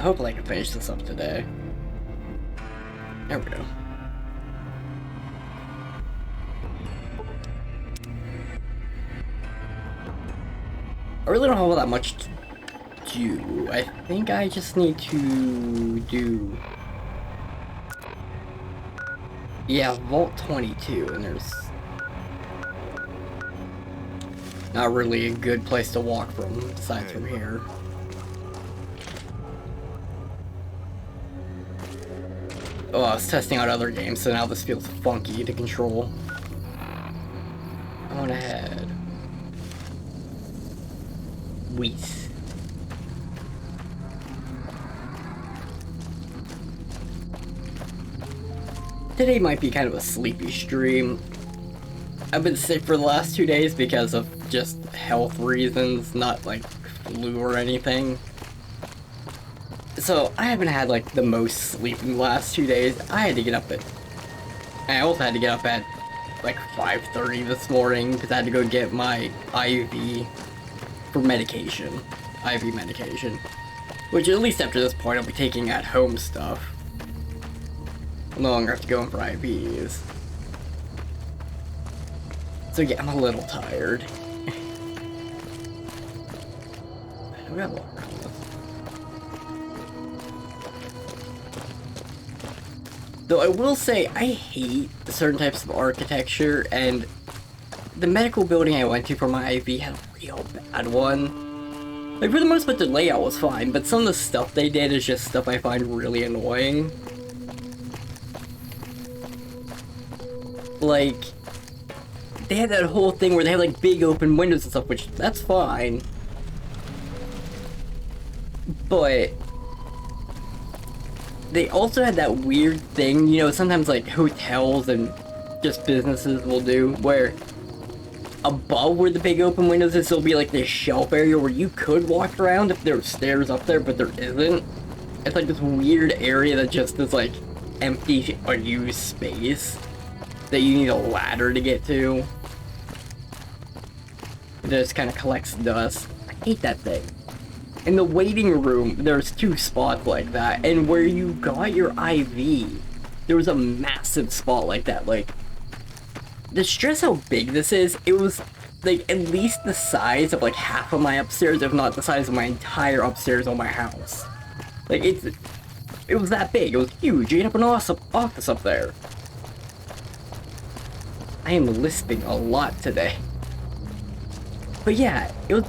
Hopefully I can finish this up today. There we go. I really don't have all that much to do. I think I just need to do... Yeah, Vault 22, and there's... not really a good place to walk from, besides from here. Oh, I was testing out other games, so now this feels funky to control. On ahead. Weiss. Today might be kind of a sleepy stream. I've been sick for the last 2 days because of just health reasons, not like flu or anything. So I haven't had like the most sleep in the last 2 days. I had to get up at... I also had to get up at like 5:30 this morning because I had to go get my IV for medication. IV medication. Which at least after this point I'll be taking at home stuff. I'll no longer have to go in for IVs. So yeah, I'm a little tired. We got a lot around this. Though I will say, I hate certain types of architecture, and the medical building I went to for my IV had a real bad one. Like, for the most part, the layout was fine, but some of the stuff they did is just stuff I find really annoying. Like, they had that whole thing where they have, like, big open windows and stuff, which, that's fine. But... they also had that weird thing, you know, sometimes like hotels and just businesses will do, where above where the big open windows is, there'll be like this shelf area where you could walk around if there were stairs up there, but there isn't. It's like this weird area that just is like empty, unused space that you need a ladder to get to. It just kind of collects dust. I hate that thing. In the waiting room, there's 2 spots like that, and where you got your IV, there was a massive spot like that. Like, to stress how big this is, it was, like, at least the size of, like, half of my upstairs, if not the size of my entire upstairs on my house. Like, it was that big. It was huge. You had an awesome office up there. I am lisping a lot today. But yeah, it was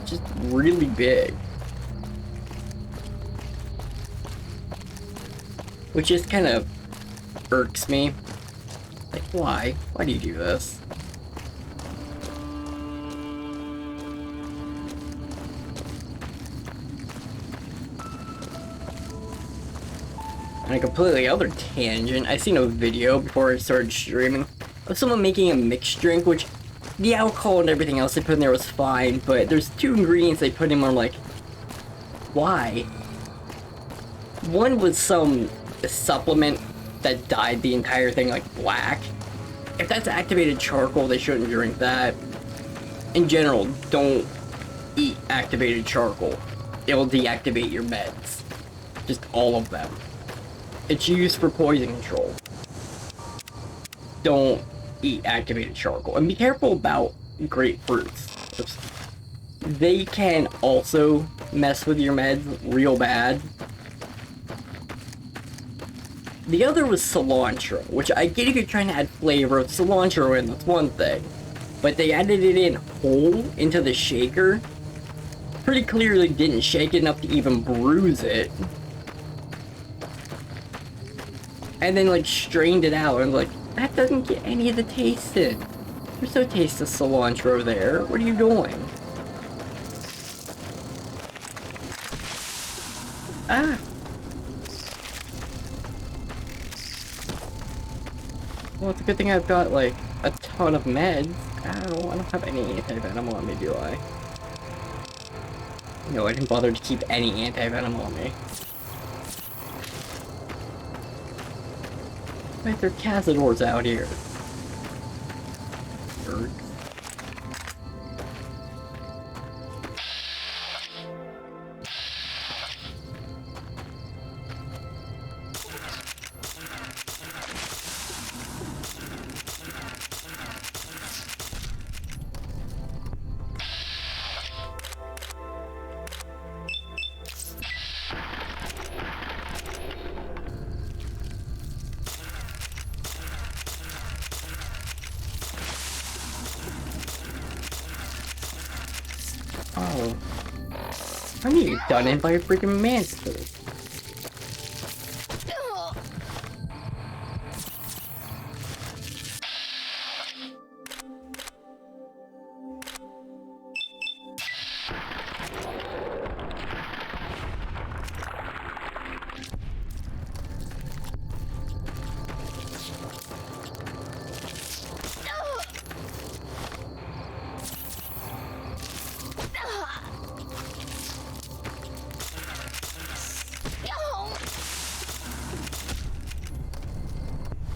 just really big. which just kind of irks me. Like, why? Why do you do this? On a completely other tangent, I seen a video before I started streaming of someone making a mixed drink, which the alcohol and everything else they put in there was fine, but there's two ingredients they put in where I'm like, why? One was some supplement that dyed the entire thing like black. If that's activated charcoal, they shouldn't drink that. In general, don't eat activated charcoal. It'll deactivate your meds. Just all of them. It's used for poison control. Don't eat activated charcoal. And be careful about grapefruits. Oops. They can also mess with your meds real bad. The other was cilantro, which I get if you're trying to add flavor with cilantro in, that's one thing. But they added it in whole into the shaker. Pretty clearly didn't shake it enough to even bruise it. And then like strained it out and like, that doesn't get any of the taste in. There's no taste of cilantro there. What are you doing? Ah. Well, it's a good thing I've got, like, a ton of meds. I don't have any anti-venom on me, do I? No, I didn't bother to keep any anti-venom on me. Wait, there are Cazadors out here. Birds. Oh. I need to get done in by a freaking monster.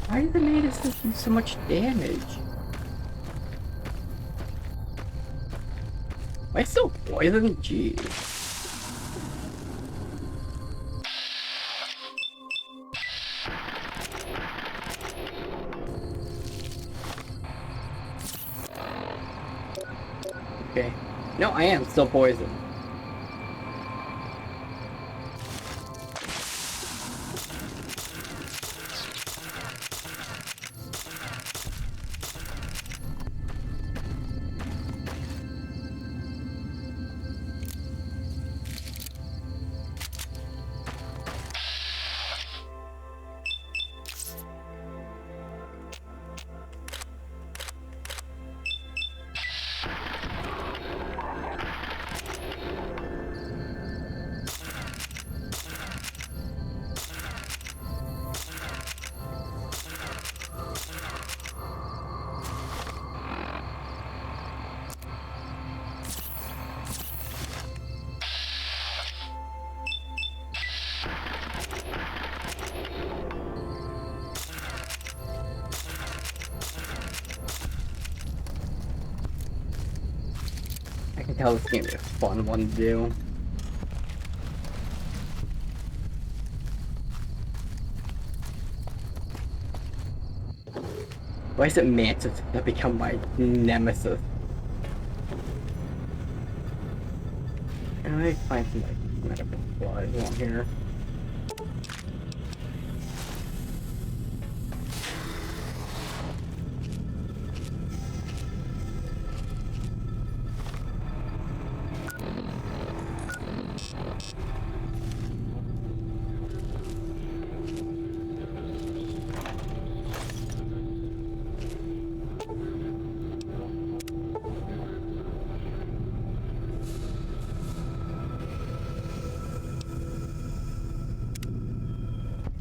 Why did the mantis do so much damage? Am I still poisoned? Jeez. Okay. No, I am still poisoned. I can tell this game is a fun one to do. Why is it mantis that become my nemesis? Can I find some like medical supplies along here?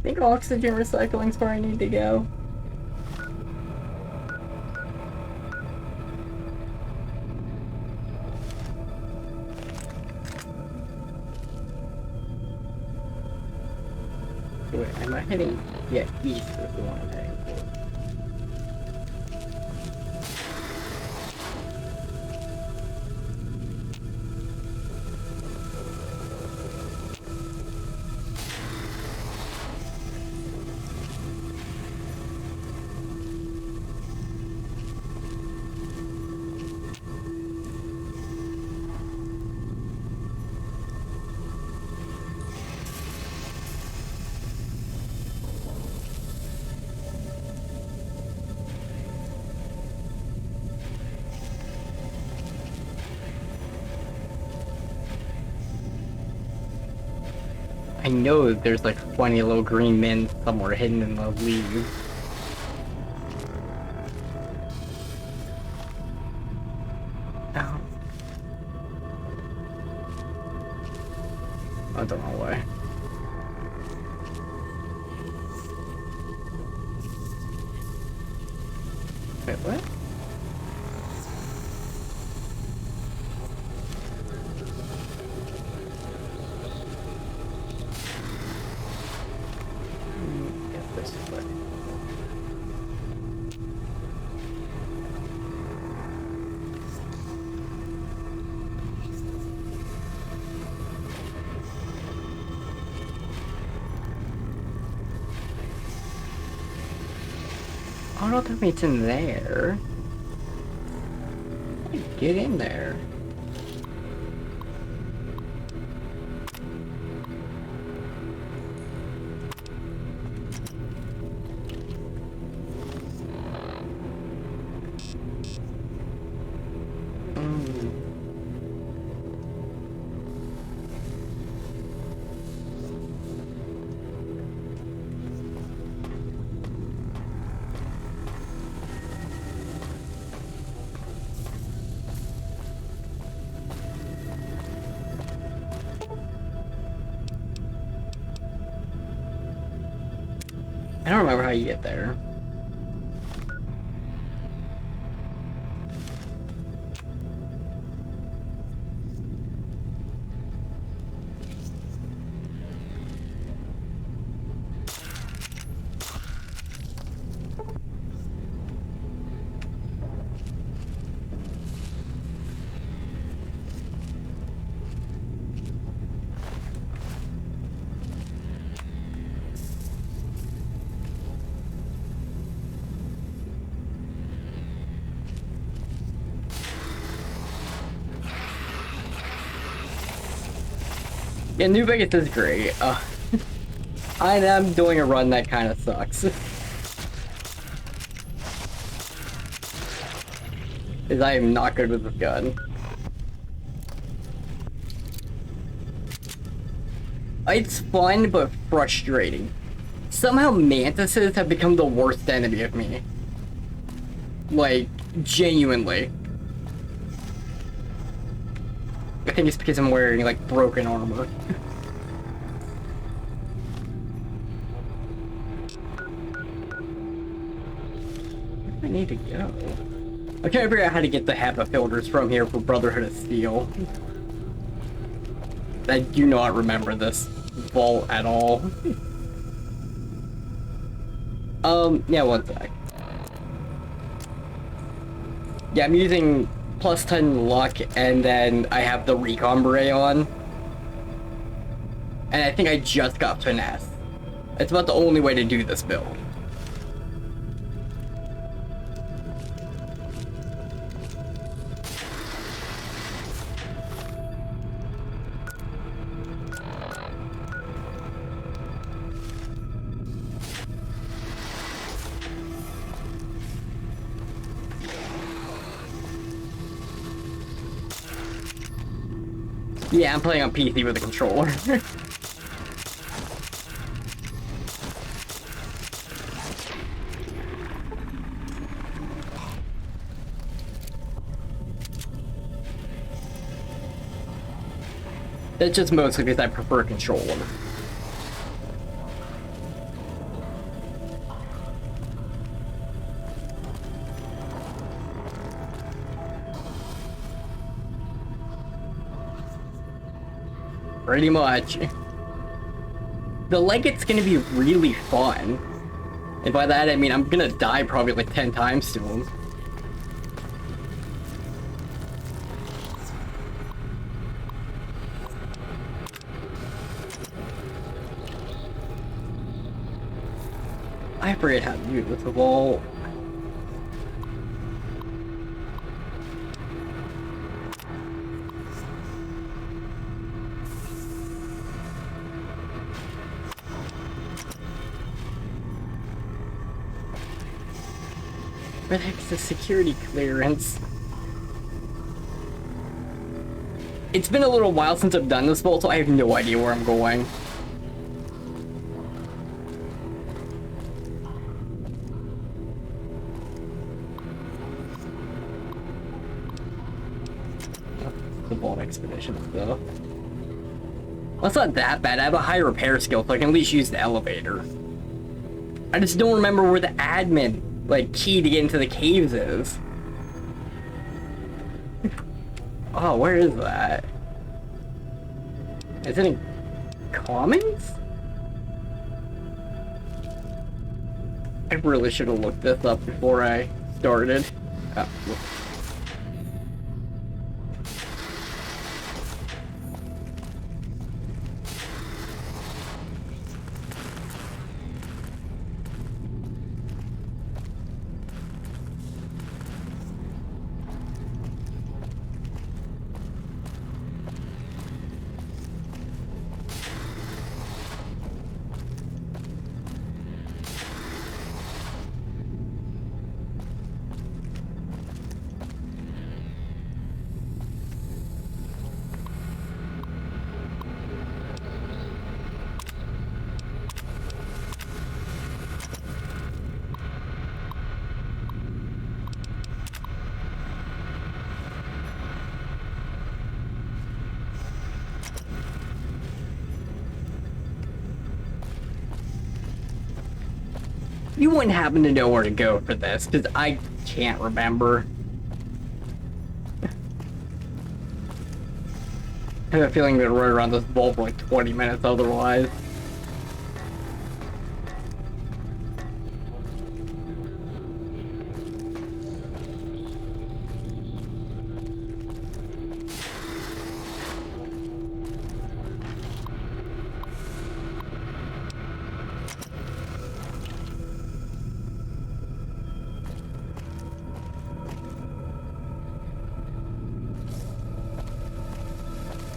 think oxygen recycling's where I need to go. Wait, am I heading? Yeah, east is the one I'm heading for. I know that there's like funny little green men somewhere hidden in the leaves. Ow. I don't know why. Wait, what? Oh, don't tell me it's in there. How do you get in there? I don't remember how you get there. Yeah, New Vegas is great. I am doing a run that kind of sucks. Because I am not good with this gun. It's fun, but frustrating. Somehow mantises have become the worst enemy of me. Like, genuinely. I think it's because I'm wearing, like, broken armor. Where do I need to go? I'm trying to figure out how to get the HEPA filters from here for Brotherhood of Steel. I do not remember this vault at all. Yeah, one sec. Yeah, I'm using plus 10 luck, and then I have the recon beret on. And I think I just got finesse. It's about the only way to do this build. Yeah, I'm playing on PC with a controller. That's just mostly because I prefer controller. Pretty much. The Leggett's gonna be really fun. And by that I mean I'm gonna die probably like 10 times to him. I forget how to do it with the vault. Where the heck's the security clearance? It's been a little while since I've done this vault, so I have no idea where I'm going. The vault expedition stuff. Well, it's not that bad. I have a high repair skill, so I can at least use the elevator. I just don't remember where the admin, like, key to get into the caves is. Oh, where is that? Is it in Commons? I really should have looked this up before I started. Oh, you wouldn't happen to know where to go for this, because I can't remember. I have a feeling I'm gonna run around this vault for like 20 minutes otherwise.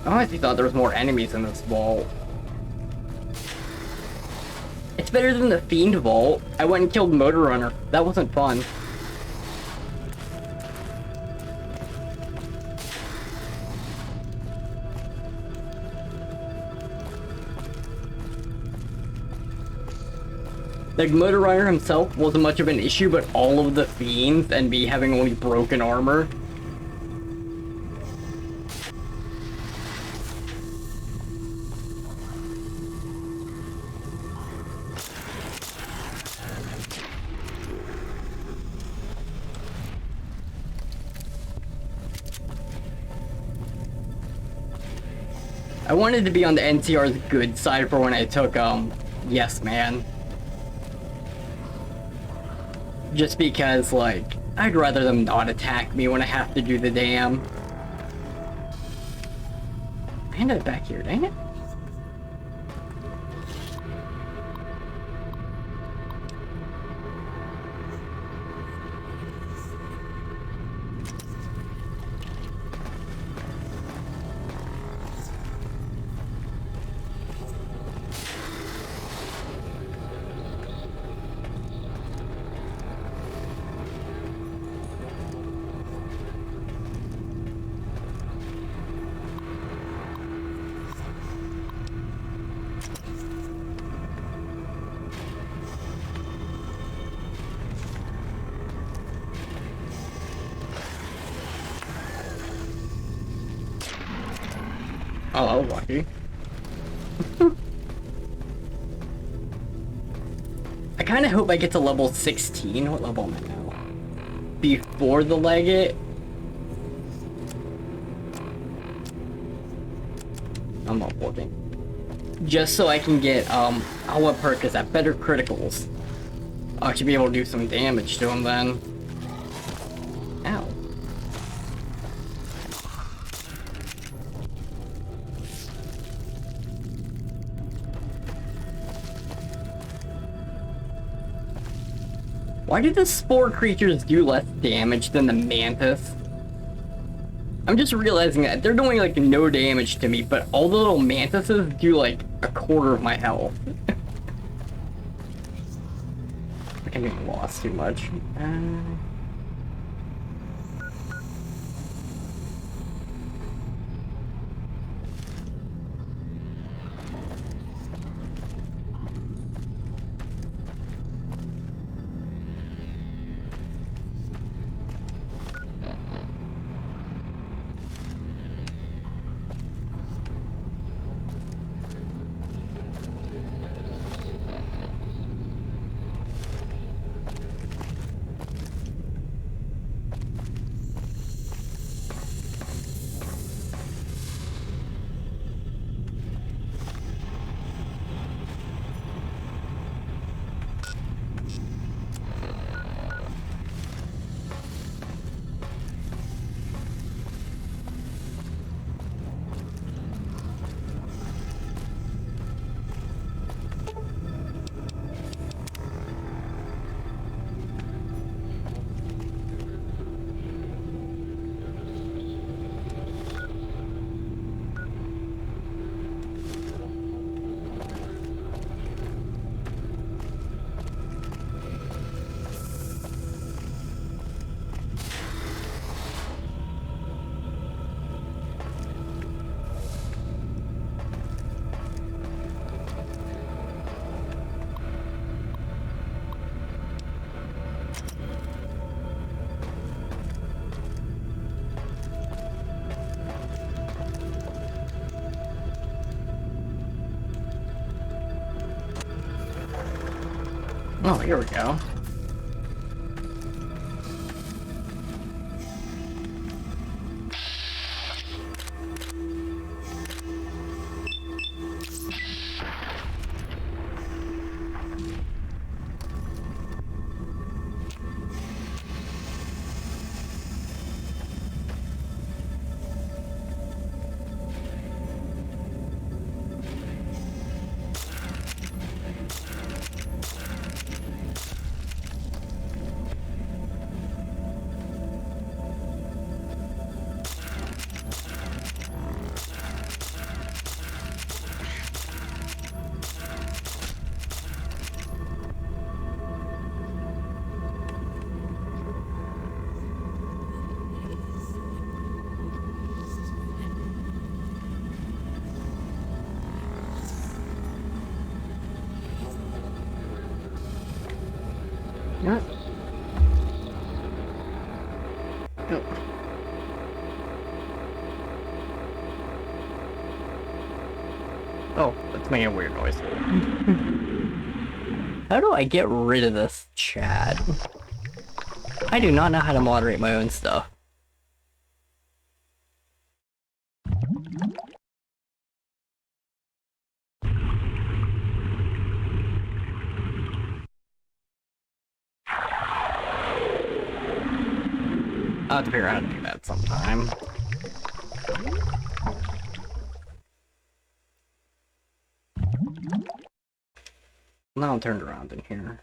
I honestly thought there was more enemies in this vault. It's better than the Fiend vault. I went and killed Motor Runner. That wasn't fun. Like, Motor Runner himself wasn't much of an issue, but all of the Fiends and me having only broken armor. I wanted to be on the NCR's good side for when I took, Yes Man. Just because, like, I'd rather them not attack me when I have to do the dam. I ended up back here, dang it. Oh, I was lucky. I kind of hope I get to level 16. What level am I now? Before the Leggett. not working. Just so I can get, oh, what perk is that? Better criticals. I should be able to do some damage to him then. Ow. Why do the spore creatures do less damage than the mantis? I'm just realizing that they're doing like no damage to me, but all the little mantises do like a quarter of my health. I think I lost too much. Oh, here we go. What? Oh. Oh, that's making a weird noise. How do I get rid of this chat? I do not know how to moderate my own stuff. I'll have to figure out how to do that sometime. Now I'm turned around in here.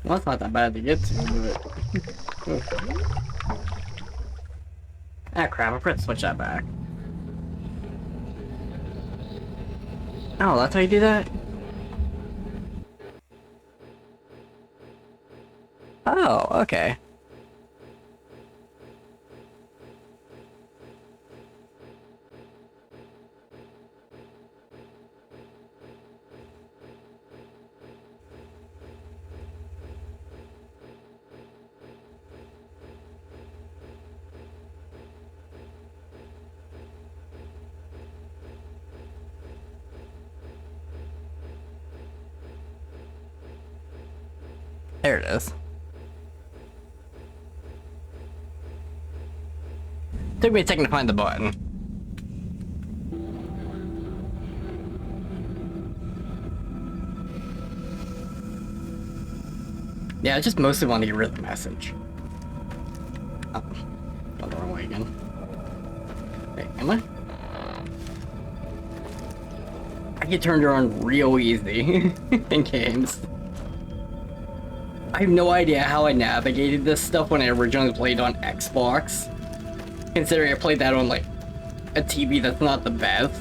Well, that's not that bad to get to, but... Ah, crap, I forgot to switch that back. Oh, that's how you do that? Oh, okay. There it is. Took me a second to find the button. Yeah, I just mostly want to get rid of the message. Oh, gone the wrong way again. Wait, am I? I get turned around real easy in games. I have no idea how I navigated this stuff when I originally played on Xbox. Considering I played that on, like, a TV that's not the best.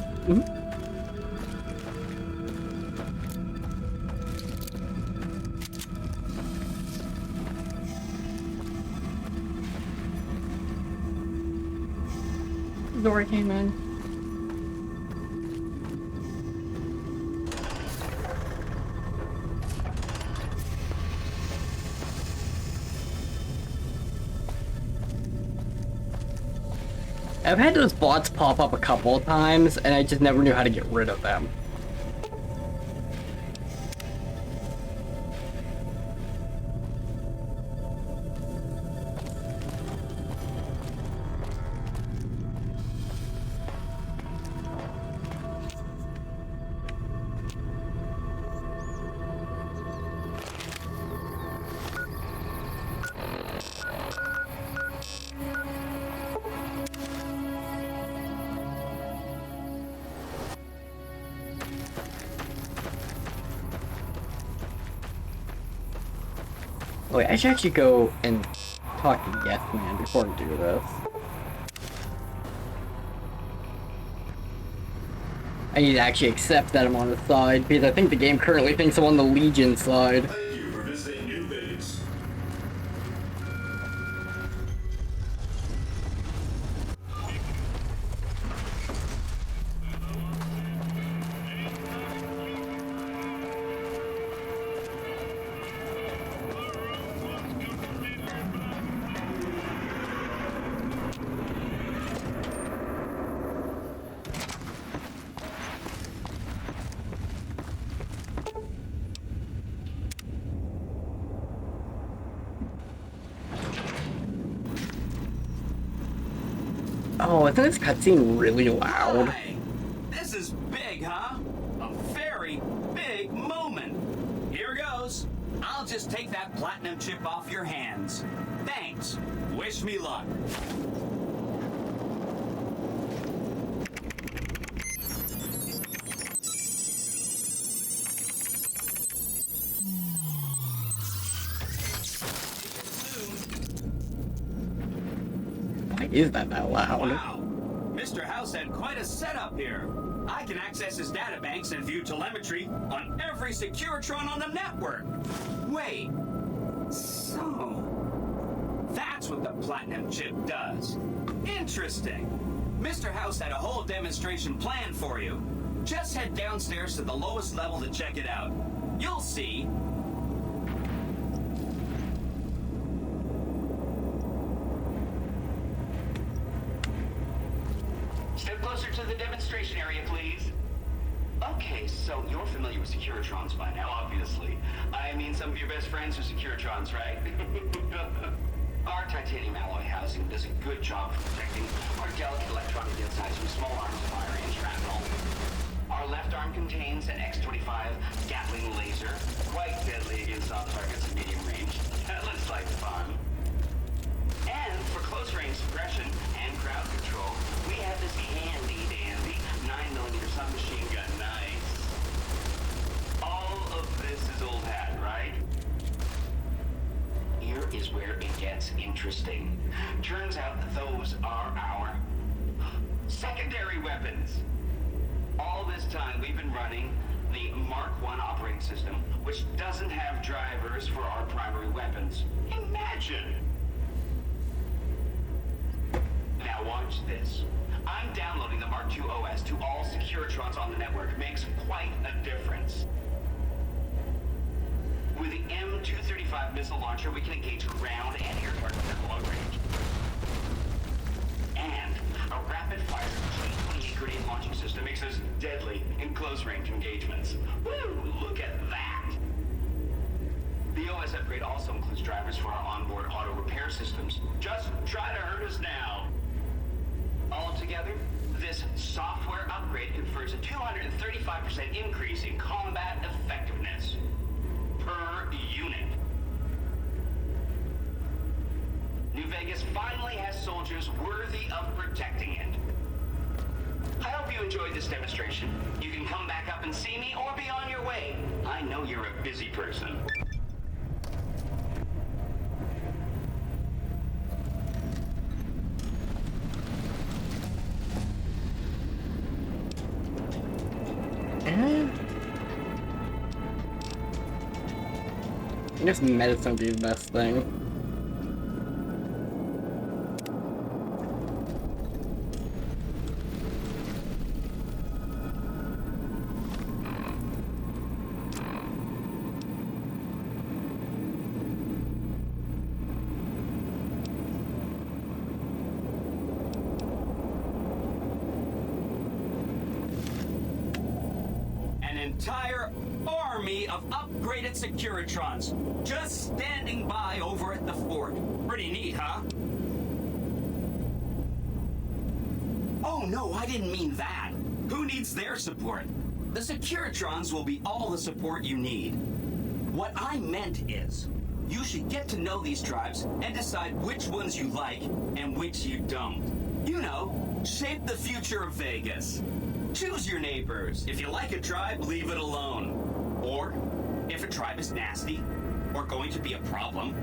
Door came in. I've had those bots pop up a couple of times, and I just never knew how to get rid of them. Wait, I should actually go and talk to Yes Man before I do this. I need to actually accept that I'm on the side, because I think the game currently thinks I'm on the Legion side. Thank you for visiting New Base. Oh, isn't this cutscene really loud? Hi. This is big, huh? A very big moment. Here goes. I'll just take that platinum chip off your hands. Thanks. Wish me luck. Why is that loud? Wow. Mr. House had quite a setup here. I can access his databanks and view telemetry on every Securitron on the network. Wait. So, that's what the platinum chip does. Interesting. Mr. House had a whole demonstration planned for you. Just head downstairs to the lowest level to check it out. You'll see. Step closer to the demonstration area, please. Okay, so you're familiar with Securitrons by now, obviously. I mean, some of your best friends are Securitrons, right? Our titanium alloy housing does a good job of protecting our delicate electronic insides from small arms of fire and shrapnel. Our left arm contains an X-25 Gatling laser, quite deadly against soft targets at medium range. That looks like fun. And for close-range suppression and crowd control, we have this handy-dandy 9mm submachine gun. Nice. All of this is old hat, right? Here is where it gets interesting. Turns out that those are our primary weapons. All this time we've been running the Mark I operating system, which doesn't have drivers for our primary weapons. Imagine! Now watch this. I'm downloading the Mark II OS to all Securitrons on the network. Makes quite a difference. With the M235 missile launcher, we can engage ground and air targets at long range. And a rapid-fire G-28 grenade launching system makes us deadly in close-range engagements. Woo! Look at that! The OS upgrade also includes drivers for our onboard auto repair systems. Just try to hurt us now. Altogether, this software upgrade confers a 235% increase in combat effectiveness per unit. New Vegas finally has soldiers worthy of protecting it. I hope you enjoyed this demonstration. You can come back up and see me or be on your way. I know you're a busy person. I guess medicine would be the best thing. An entire army of upgraded Securitrons just standing by over at the fort. Pretty neat, huh? Oh no, I didn't mean that. Who needs their support? The Securitrons will be all the support you need. What I meant is, you should get to know these tribes and decide which ones you like and which you don't. You know, shape the future of Vegas. Choose your neighbors. If you like a tribe, leave it alone. Or, if a tribe is nasty, or going to be a problem,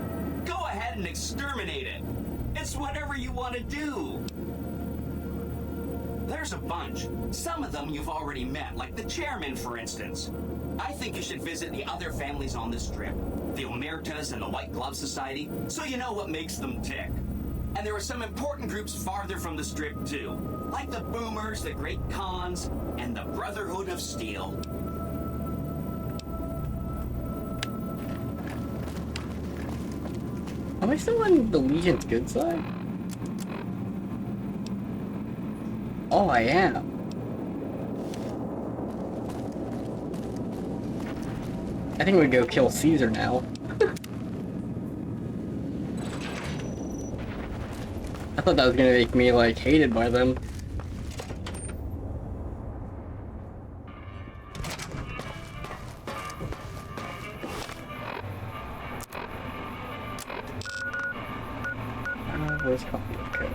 go ahead and exterminate it. It's whatever you want to do. There's a bunch. Some of them you've already met, like the chairman, for instance. I think you should visit the other families on the Strip, the Omertas and the White Glove Society, so you know what makes them tick. And there are some important groups farther from the Strip, too, like the Boomers, the Great Khans, and the Brotherhood of Steel. Am I still on the Legion's good side? Oh, I am. I think we go kill Caesar now. I thought that was gonna make me, like, hated by them. Where's copy of code?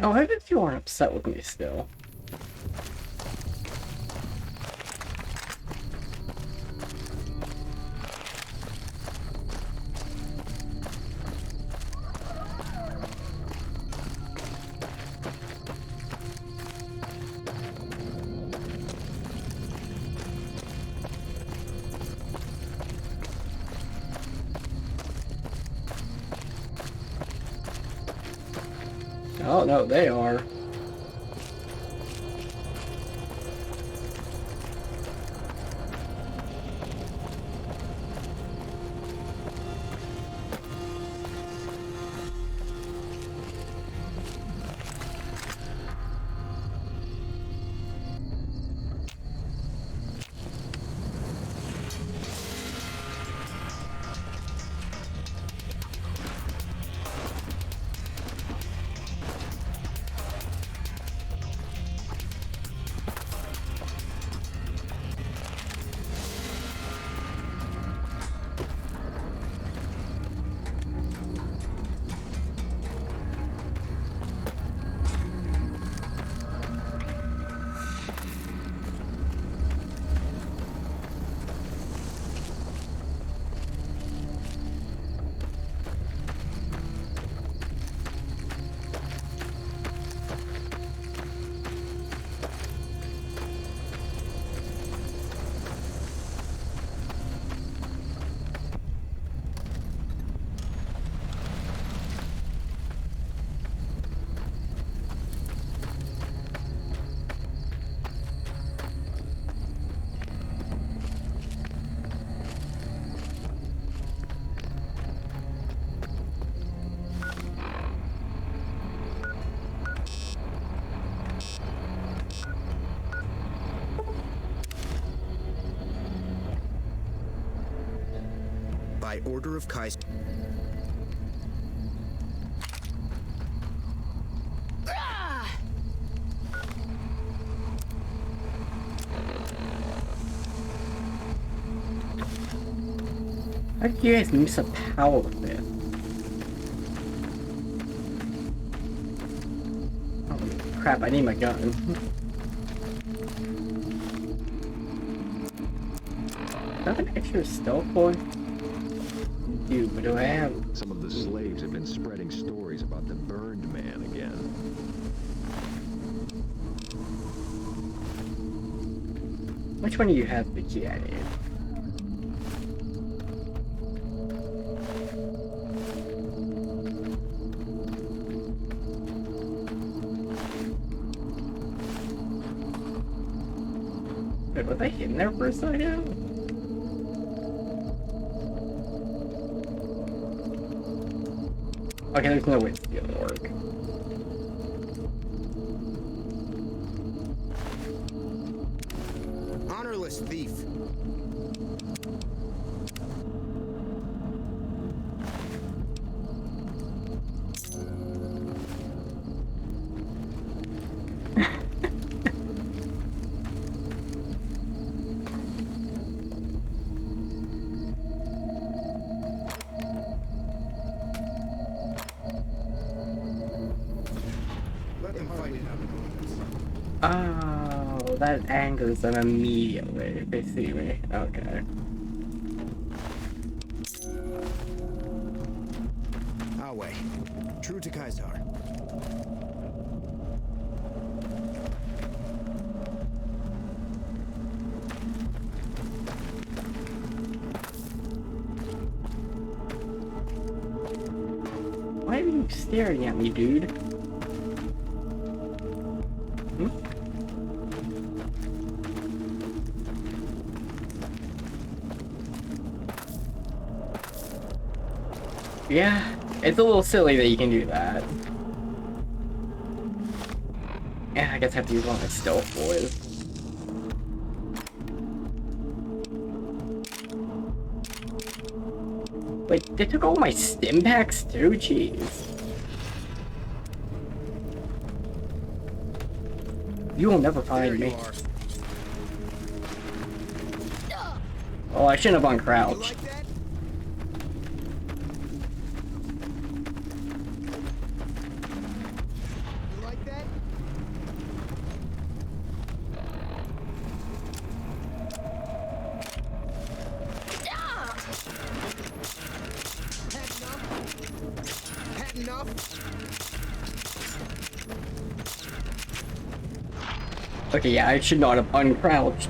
Oh, I bet you aren't upset with me still. Oh no, they are. by order of Kaiser. How did you guys miss a power bit? Oh crap, I need my gun. Do I have an extra stealth point? Dude, but do I have... Some of the slaves have been spreading stories about the burned man again. Which one do you have the key I need? Wait, was I hidden there for a second? Okay, there's no way it's gonna work. Honorless thief. Let them fight it out. Oh, that angers them immediately if they see me. Okay. Our way. True to Kaiser. Why are you staring at me, dude? Yeah, it's a little silly that you can do that. Yeah, I guess I have to use one of my stealth boys. Wait, they took all my stim packs too? Jeez. You will never find me. Oh, I shouldn't have uncrouched. Okay, yeah, I should not have uncrouched.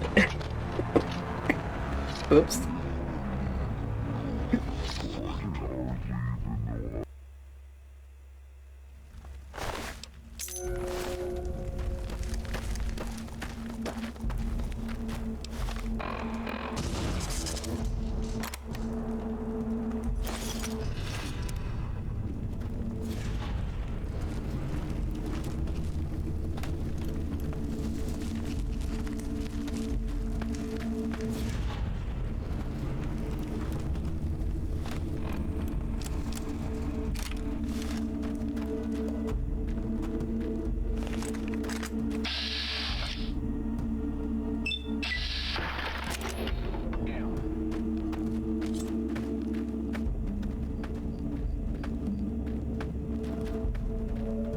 Oops.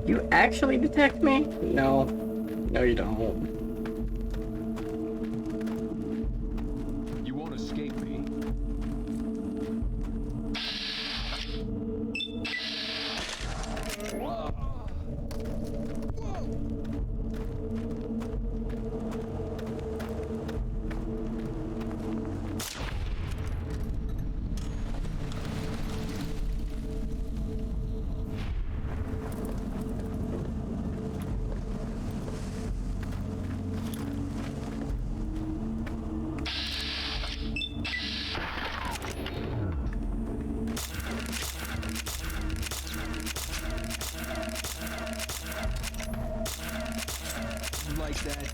You actually detect me? No. No, you don't. You won't escape me. Like that.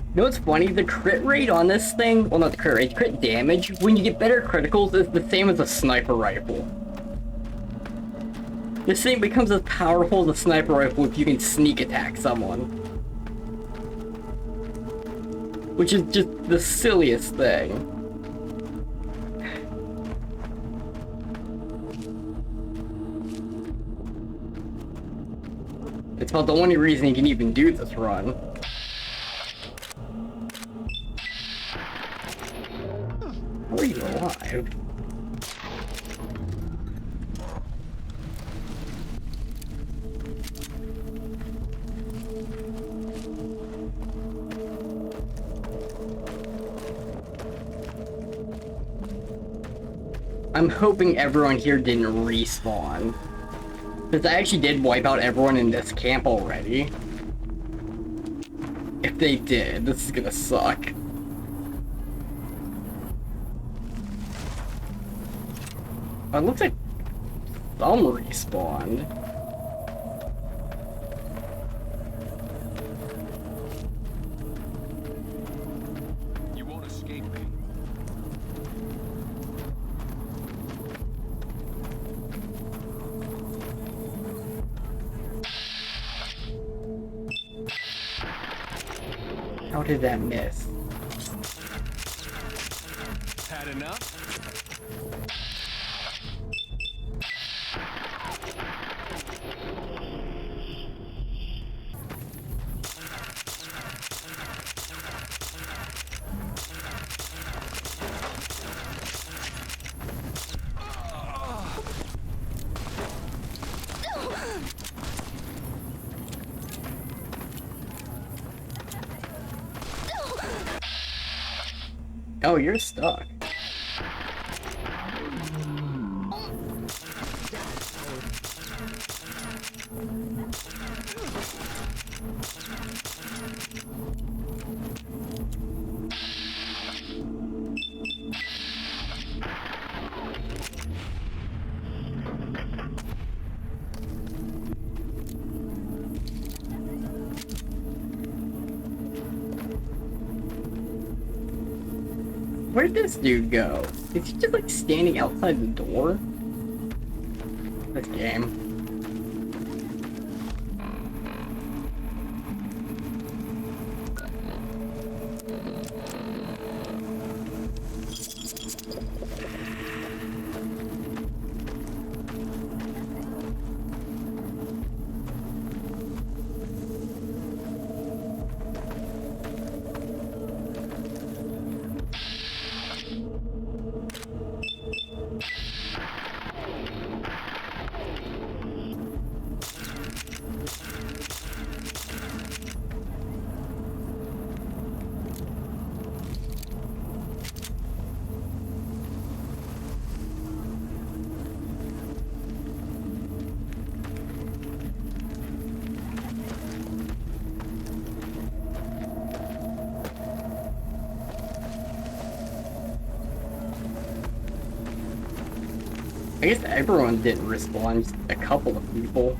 You know what's funny? The crit rate on this thing, well not the crit rate, crit damage, when you get better criticals is the same as a sniper rifle. This thing becomes as powerful as a sniper rifle if you can sneak attack someone. Which is just the silliest thing. It's about the only reason you can even do this run. How are you alive? I'm hoping everyone here didn't respawn. Because I actually did wipe out everyone in this camp already. If they did, this is gonna suck. It looks like some respawned. You won't escape me. How did that miss? Had enough? Oh, you're stuck. Where'd this dude go? Is he just like standing outside the door? This game. I guess everyone didn't respond, just a couple of people.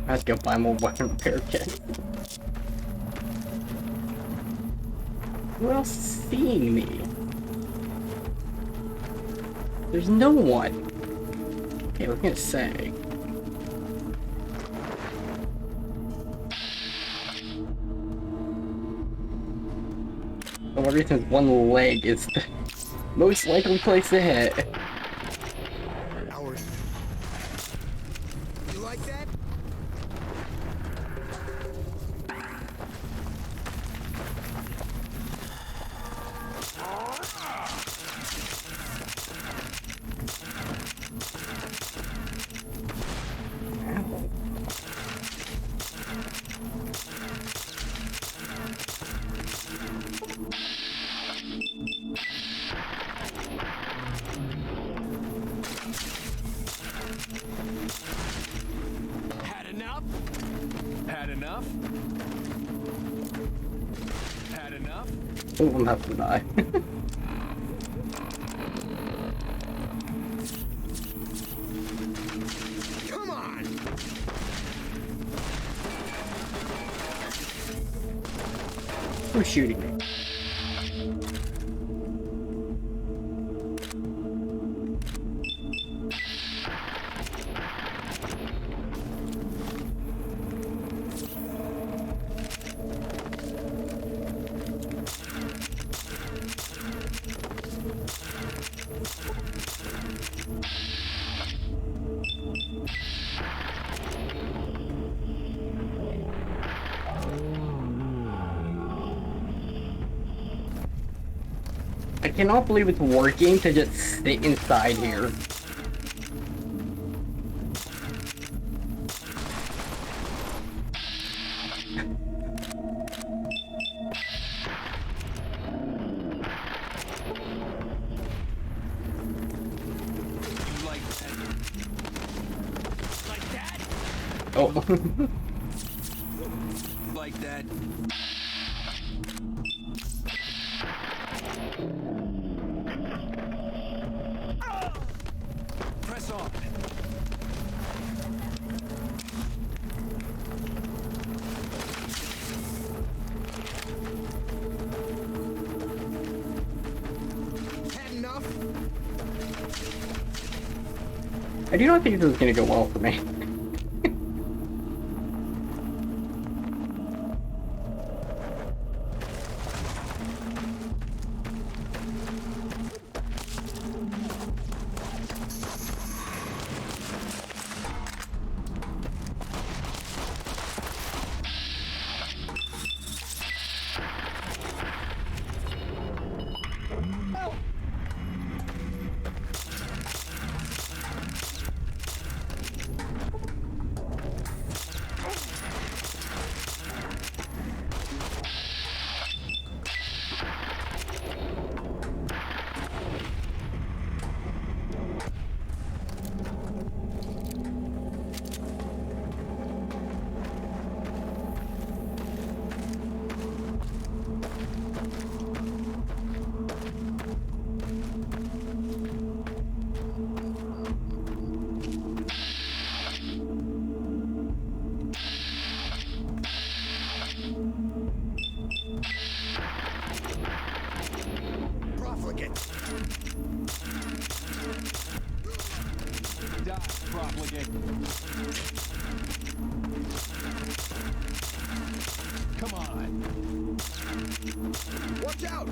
Let's go buy more weapon repair kits. Who else is seeing me? There's no one. Okay, I was gonna say. Oh, everything's one leg is the most likely place to hit. Howard. You like that? Had enough? Had enough? Had enough? Oh, I'm about to die. Who's shooting me? I cannot believe it's working to just sit inside here. Oh. Like that. Press on. Had enough? I do not think this is gonna go well for me. Profligate. Die, profligate. Come on. Watch out!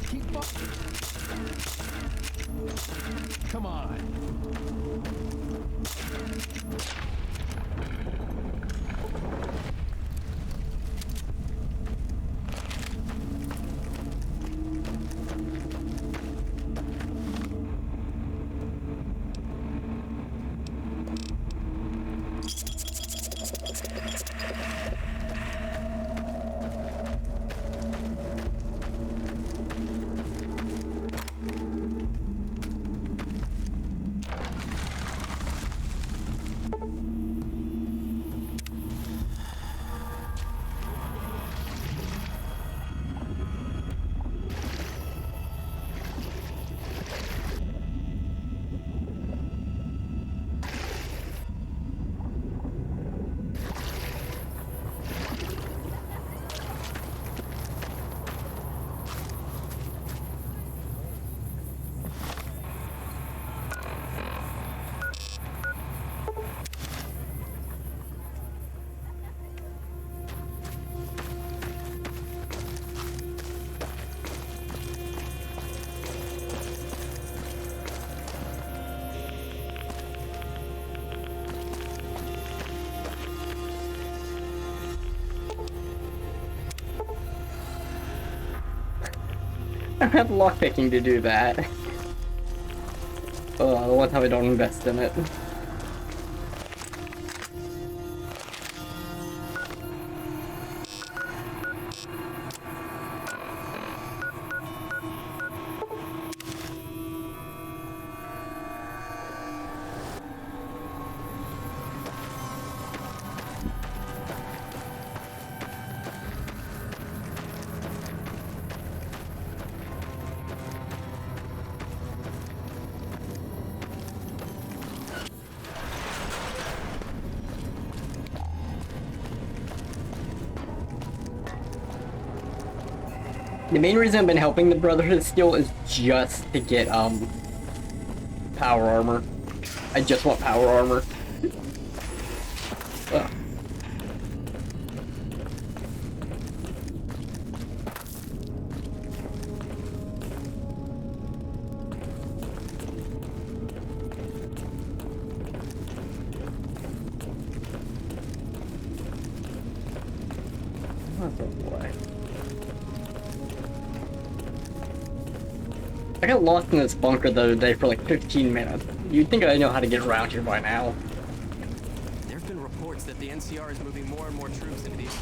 Keep up. Come on. I have lockpicking to do that. One time I don't invest in it. The main reason I've been helping the Brotherhood still is just to get, power armor. I just want power armor. Ugh. I got lost in this bunker the other day for like 15 minutes. You'd think I know how to get around here by now. There have been reports that the NCR is moving more and more troops into these.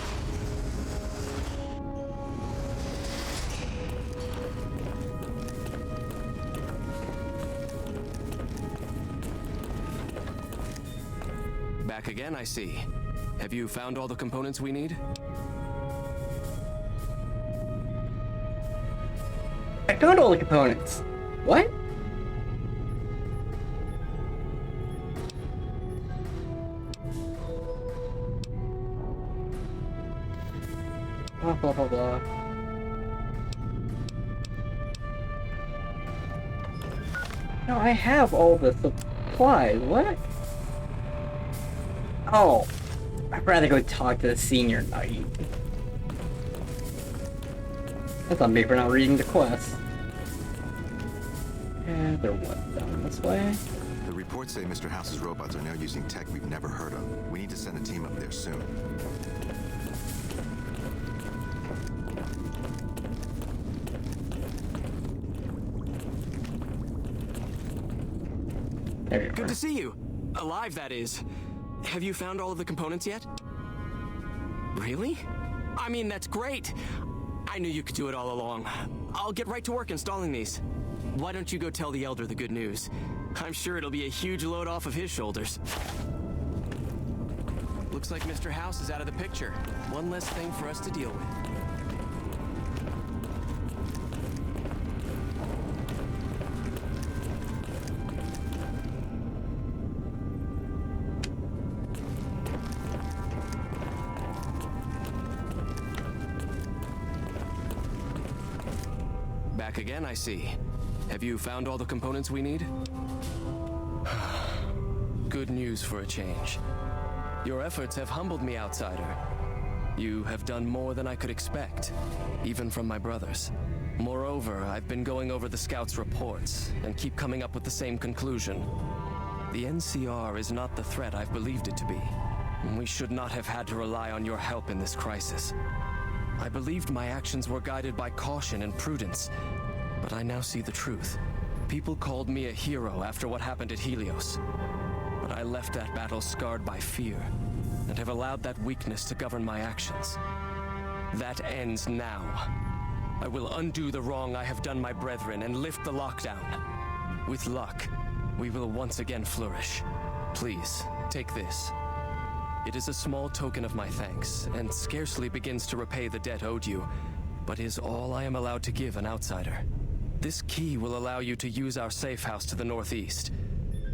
Back again, I see. Have you found all the components we need? I found all the components. What? Blah blah blah blah. No, I have all the supplies. What? Oh, I'd rather go talk to the senior knight. That's on me for not reading the quest. Yeah, they're what, down this way? The reports say Mr. House's robots are now using tech we've never heard of. We need to send a team up there soon. There you Good are. to see you. Alive, that is. Have you found all of the components yet? Really? I mean, that's great. I knew you could do it all along. I'll get right to work installing these. Why don't you go tell the Elder the good news? I'm sure it'll be a huge load off of his shoulders. Looks like Mr. House is out of the picture. One less thing for us to deal with. Back again, I see. Have you found all the components we need? Good news for a change. Your efforts have humbled me, outsider. You have done more than I could expect, even from my brothers. Moreover, I've been going over the scouts' reports and keep coming up with the same conclusion. The NCR is not the threat I've believed it to be. We should not have had to rely on your help in this crisis. I believed my actions were guided by caution and prudence, but I now see the truth. People called me a hero after what happened at Helios, but I left that battle scarred by fear, and have allowed that weakness to govern my actions. That ends now. I will undo the wrong I have done my brethren and lift the lockdown. With luck, we will once again flourish. Please, take this. It is a small token of my thanks, and scarcely begins to repay the debt owed you, but is all I am allowed to give an outsider. This key will allow you to use our safe house to the northeast.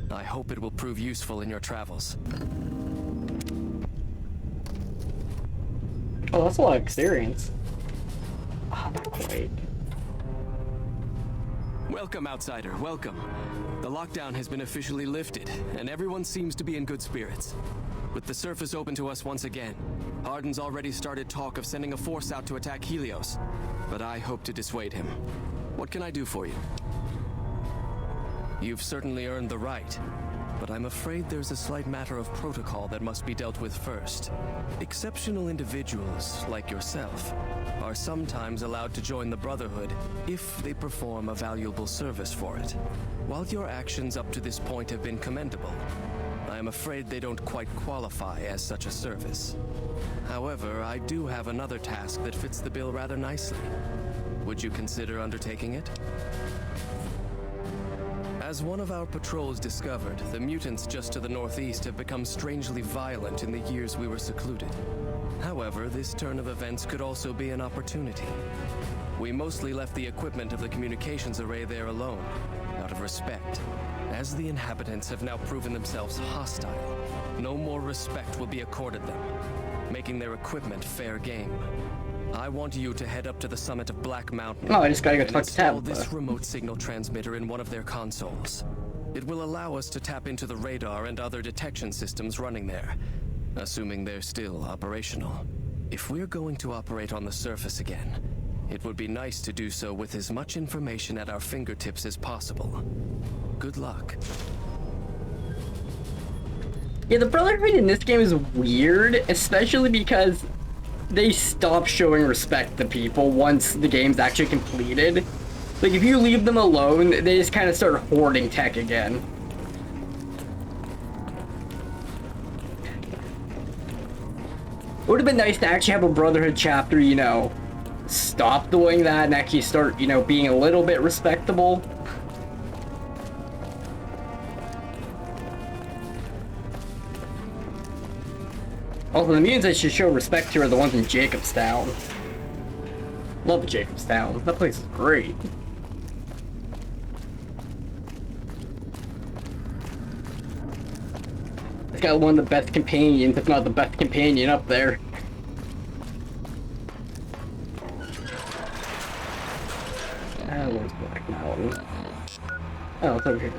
I hope it will prove useful in your travels. Oh, that's a lot of experience. Ah, not quite. Welcome, outsider, welcome. The lockdown has been officially lifted, and everyone seems to be in good spirits. With the surface open to us once again, Arden's already started talk of sending a force out to attack Helios, but I hope to dissuade him. What can I do for you? You've certainly earned the right, but I'm afraid there's a slight matter of protocol that must be dealt with first. Exceptional individuals, like yourself, are sometimes allowed to join the Brotherhood if they perform a valuable service for it. While your actions up to this point have been commendable, I am afraid they don't quite qualify as such a service. However, I do have another task that fits the bill rather nicely. Would you consider undertaking it? As one of our patrols discovered, the mutants just to the northeast have become strangely violent in the years we were secluded. However, this turn of events could also be an opportunity. We mostly left the equipment of the communications array there alone, out of respect. As the inhabitants have now proven themselves hostile, no more respect will be accorded them, making their equipment fair game. I want you to head up to the summit of Black Mountain. Oh, I just gotta go and talk to install Tabitha. this remote signal transmitter in one of their consoles. It will allow us to tap into the radar and other detection systems running there, assuming they're still operational. If we're going to operate on the surface again, it would be nice to do so with as much information at our fingertips as possible. Good luck. Yeah, the Brotherhood in this game is weird, especially because they stop showing respect to people once the game's actually completed. Like, if you leave them alone, they just kind of start hoarding tech again. It would have been nice to actually have a Brotherhood chapter, you know, stop doing that and actually start, you know, being a little bit respectable. Also, the mutants that should show respect to are the ones in Jacobstown. Love Jacobstown. That place is great. It's got one of the best companions, if not the best companion up there. Where's Black Mountain? Oh, it's over here.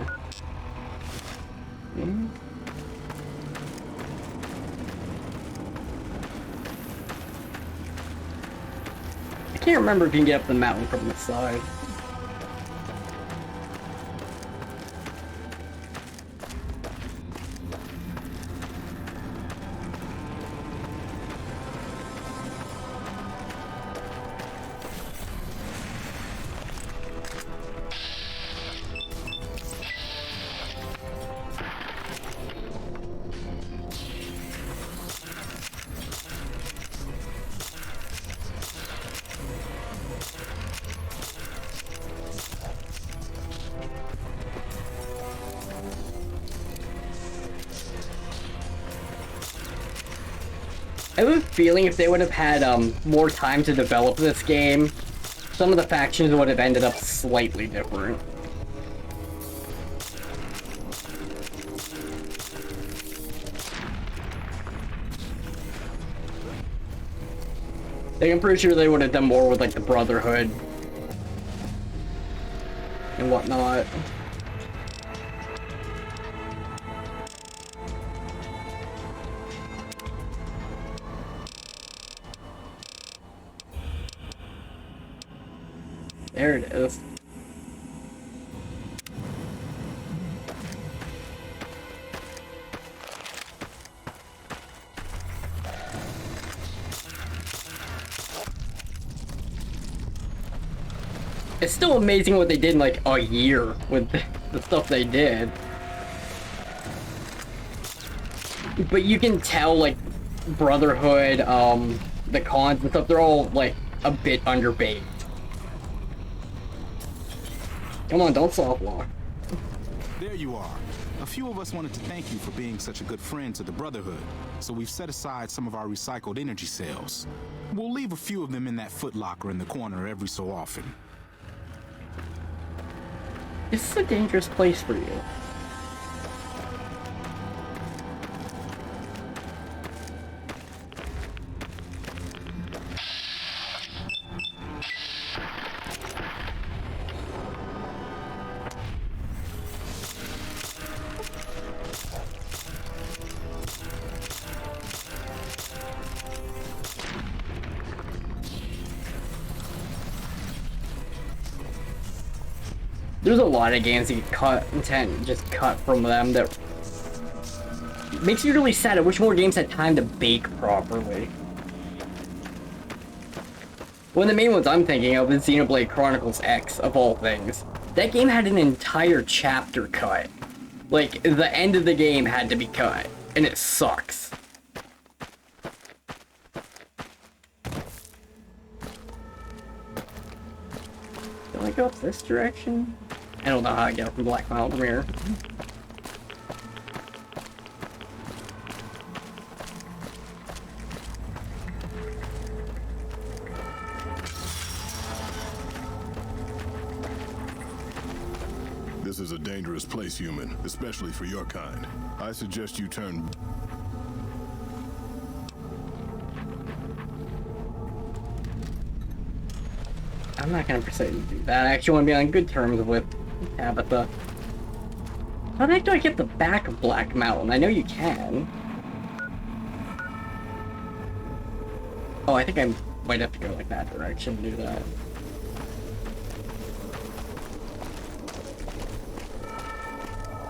Hmm? I can't remember if you can get up the mountain from the side. I have a feeling if they would have had more time to develop this game, some of the factions would have ended up slightly different. Like, I'm pretty sure they would have done more with like the Brotherhood and whatnot. There it is. It's still amazing what they did in like a year with the stuff they did. But you can tell like Brotherhood, the cons and stuff, they're all like a bit underbaked. Come on, don't soft lock. There you are. A few of us wanted to thank you for being such a good friend to the Brotherhood, so we've set aside some of our recycled energy cells. We'll leave a few of them in that footlocker in the corner every so often. This is a dangerous place for you. There's a lot of games that get content just cut from them that makes me really sad. I wish more games had time to bake properly. One of the main ones I'm thinking of is Xenoblade Chronicles X, of all things. That game had an entire chapter cut. Like, the end of the game had to be cut, and it sucks. Do I go up this direction? I don't know how I get up from Black Mountain from here. This is a dangerous place, human, especially for your kind. I suggest you turn... I'm not gonna proceed to do that. I actually want to be on good terms with Tabitha. How the heck do I get the back of Black Mountain? I know you can. Oh, I think I might have to go like that direction to do that.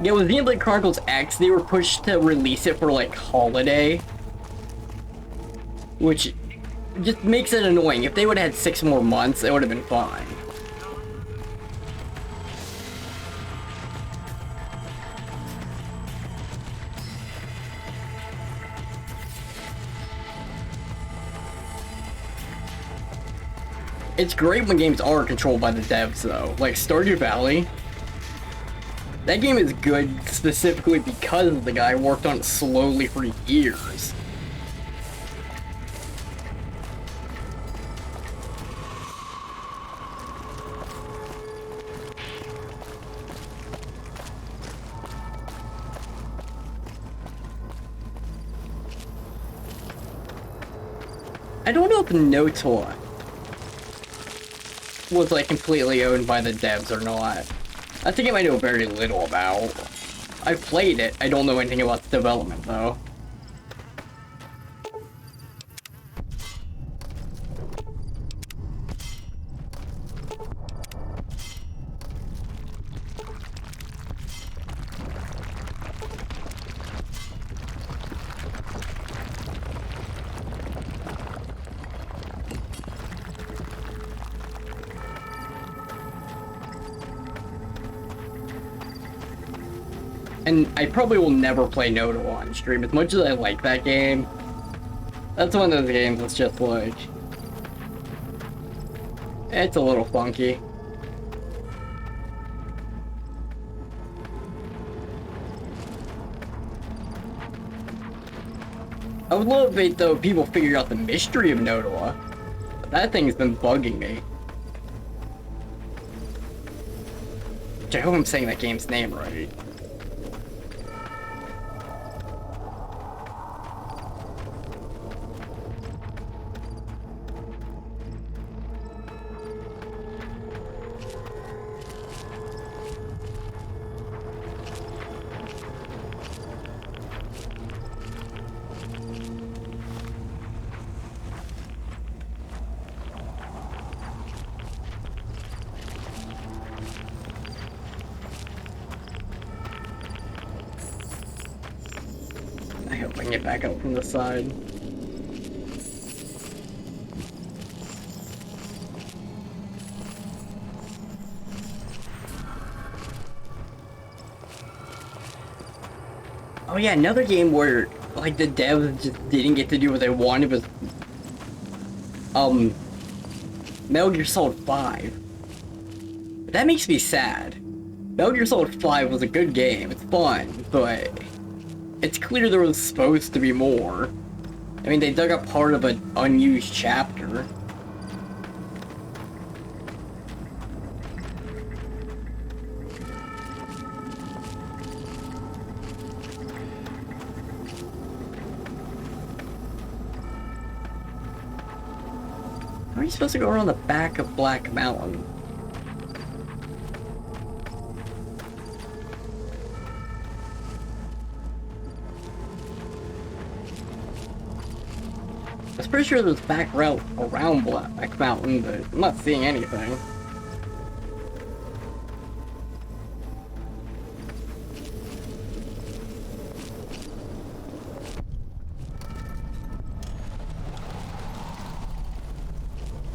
Yeah, with Xenoblade Chronicles X, they were pushed to release it for, like, holiday. Which just makes it annoying. If they would have had 6 more months, it would have been fine. It's great when games are controlled by the devs, though. Like, Stardew Valley. That game is good specifically because the guy worked on it slowly for years. I don't know if Notoa was like completely owned by the devs or not. I think I might know very little about. I've played it, I don't know anything about the development though. And I probably will never play Notoa on stream. As much as I like that game, that's one of those games that's just like... it's a little funky. I would love it though if people figure out the mystery of Notoa. But that thing's been bugging me. Which I hope I'm saying that game's name right. I hope I can get back out from the side. Oh yeah, another game where like the devs just didn't get to do what they wanted was Metal Gear Solid 5. That makes me sad. Metal Gear Solid 5 was a good game, it's fun, but it's clear there was supposed to be more. I mean, they dug up part of an unused chapter. How are you supposed to go around the back of Black Mountain? I was pretty sure there's a back route around Black Mountain, but I'm not seeing anything.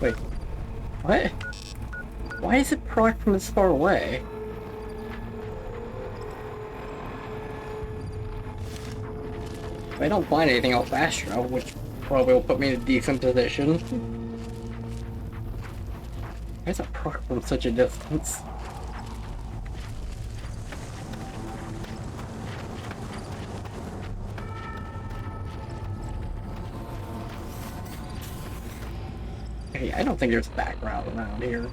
Wait, what? Why is it proc from this far away? If I don't find anything else Astro, which probably will put me in a decent position. Why is it proc from such a distance? Hey, I don't think there's a back route around here.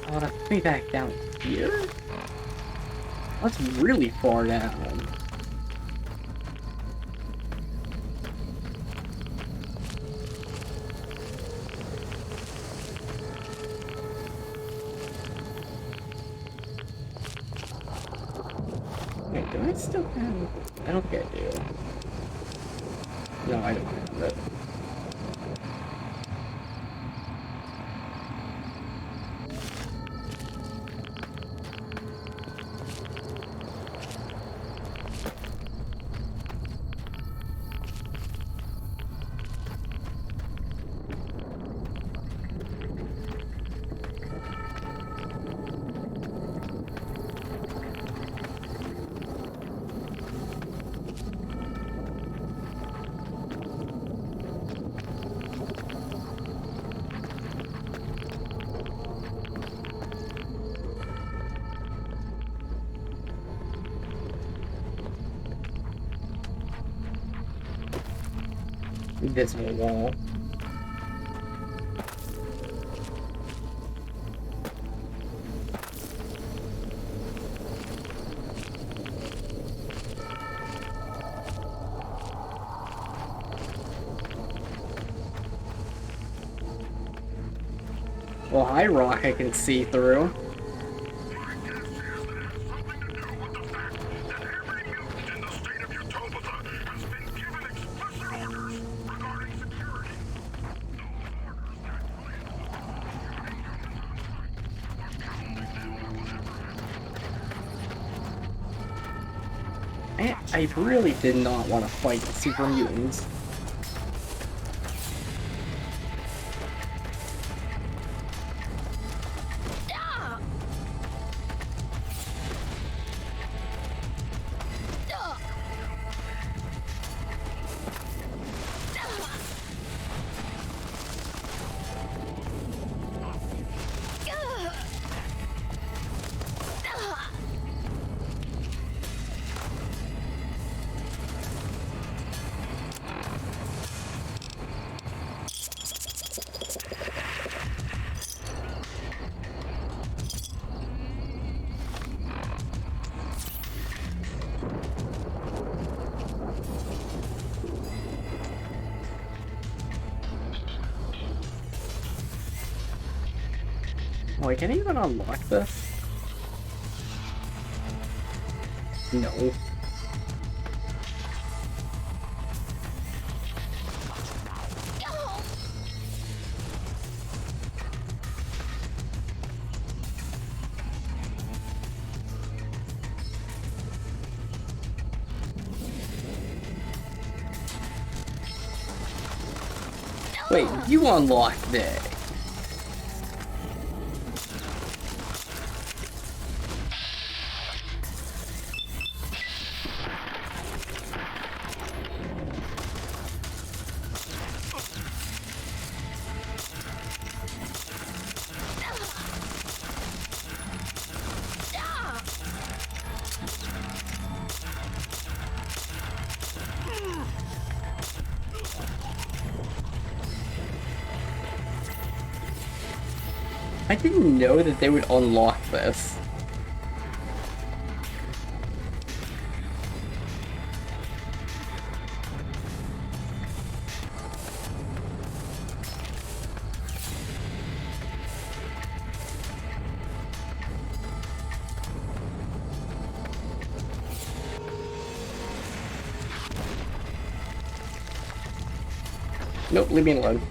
Oh, that's me back down here? That's really far down. Wait, do I still have... I don't think I do. No, I don't have it. Invisible wall. Well, hi, rock I can see through. I really did not want to fight the super mutants. Wait, can I even unlock this? No. Wait, you unlocked it. I didn't know that they would unlock this. Nope, leave me alone.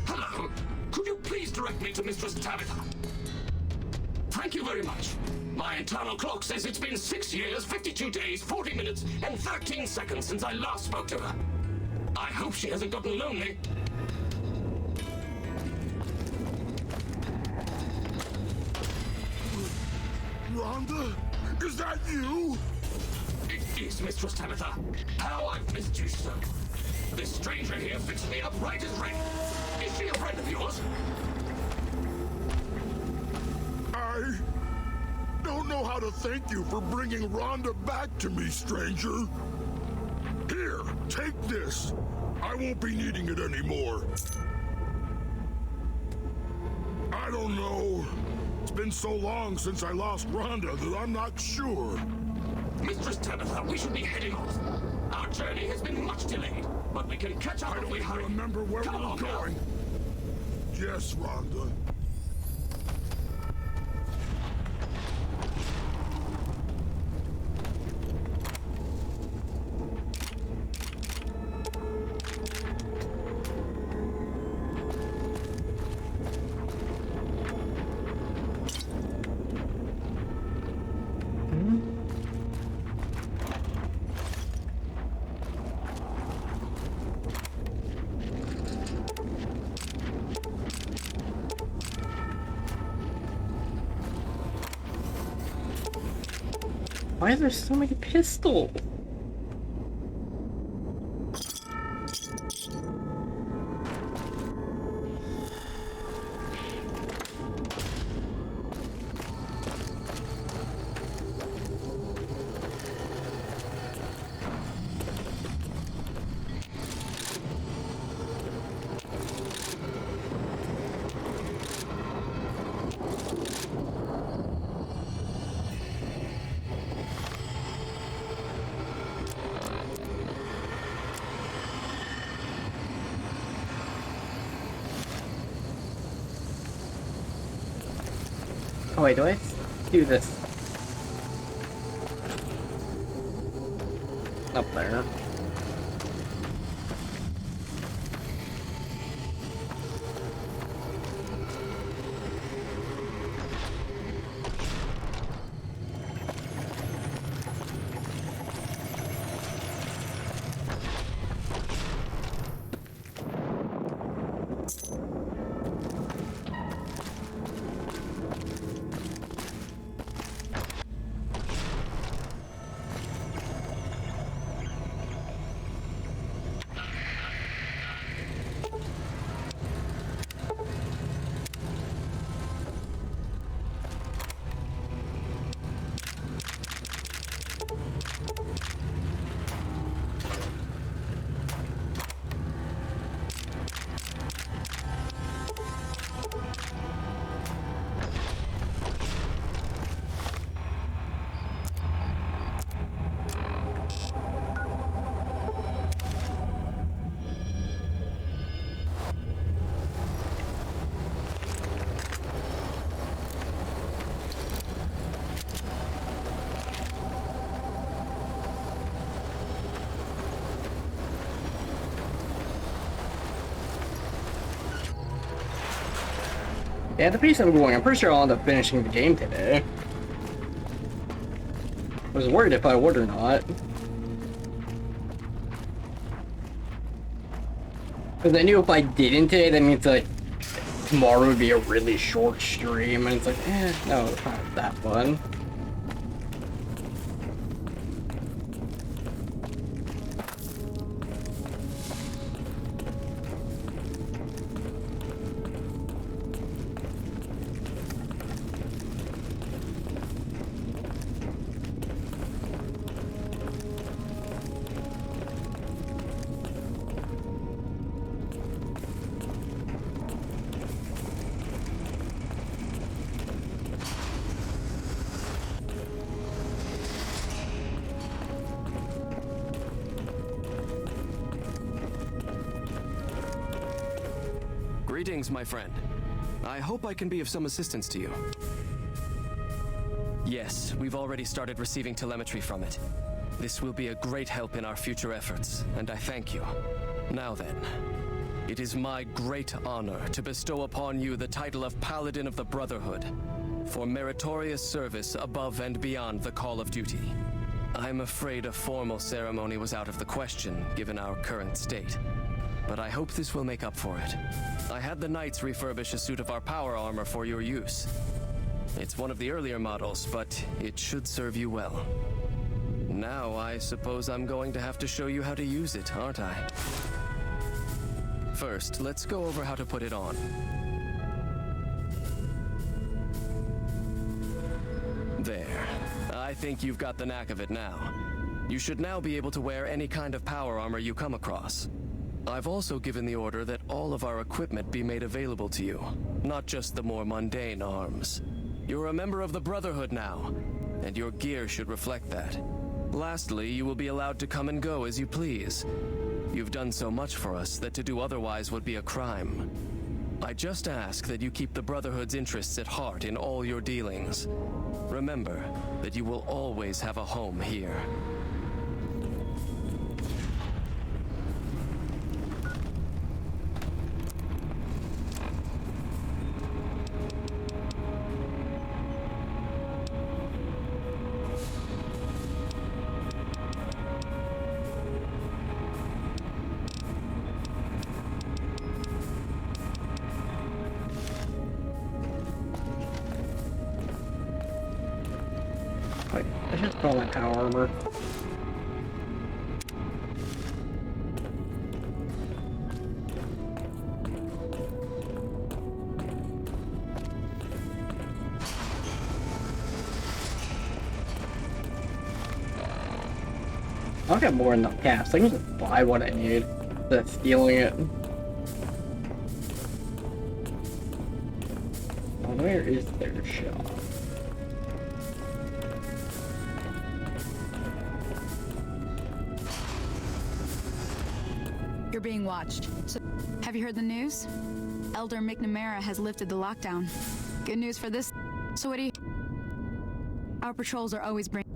Hello. Could you please direct me to Mistress Tabitha? Thank you very much. My internal clock says it's been 6 years, 52 days, 40 minutes, and 13 seconds since I last spoke to her. I hope she hasn't gotten lonely. Rhonda? Is that you? It is, Mistress Tabitha. How I've missed you so. This stranger here fixed me up right as rain. Is she a friend of yours? I don't know how to thank you for bringing Rhonda back to me, stranger. Here, take this. I won't be needing it anymore. I don't know. It's been so long since I lost Rhonda that I'm not sure. Mistress Tabitha, we should be heading off. Our journey has been much delayed, but we can catch up if we hurry. Remember where we were going. Yes, Rhonda. Why are there so many pistols? Oh wait, do I do this? Up there. Yeah, the pace I'm going, I'm pretty sure I'll end up finishing the game today. I was worried if I would or not. Because I knew if I didn't today, that means like tomorrow would be a really short stream, and it's like, no, it's not that fun. Greetings, my friend. I hope I can be of some assistance to you. Yes, we've already started receiving telemetry from it. This will be a great help in our future efforts, and I thank you. Now then, it is my great honor to bestow upon you the title of Paladin of the Brotherhood for meritorious service above and beyond the call of duty. I'm afraid a formal ceremony was out of the question, given our current state. But I hope this will make up for it. I had the Knights refurbish a suit of our power armor for your use. It's one of the earlier models, but it should serve you well. Now I suppose I'm going to have to show you how to use it, aren't I? First, let's go over how to put it on. There. I think you've got the knack of it now. You should now be able to wear any kind of power armor you come across. I've also given the order that all of our equipment be made available to you, not just the more mundane arms. You're a member of the Brotherhood now, and your gear should reflect that. Lastly, you will be allowed to come and go as you please. You've done so much for us that to do otherwise would be a crime. I just ask that you keep the Brotherhood's interests at heart in all your dealings. Remember that you will always have a home here. Wait, I should throw my power armor. I'll get more in the past. I can just buy what I need instead of stealing it. Oh, where is their shop? You're being watched. So, have you heard the news? Elder McNamara has lifted the lockdown. Good news for this. So what do you... Our patrols are always bringing...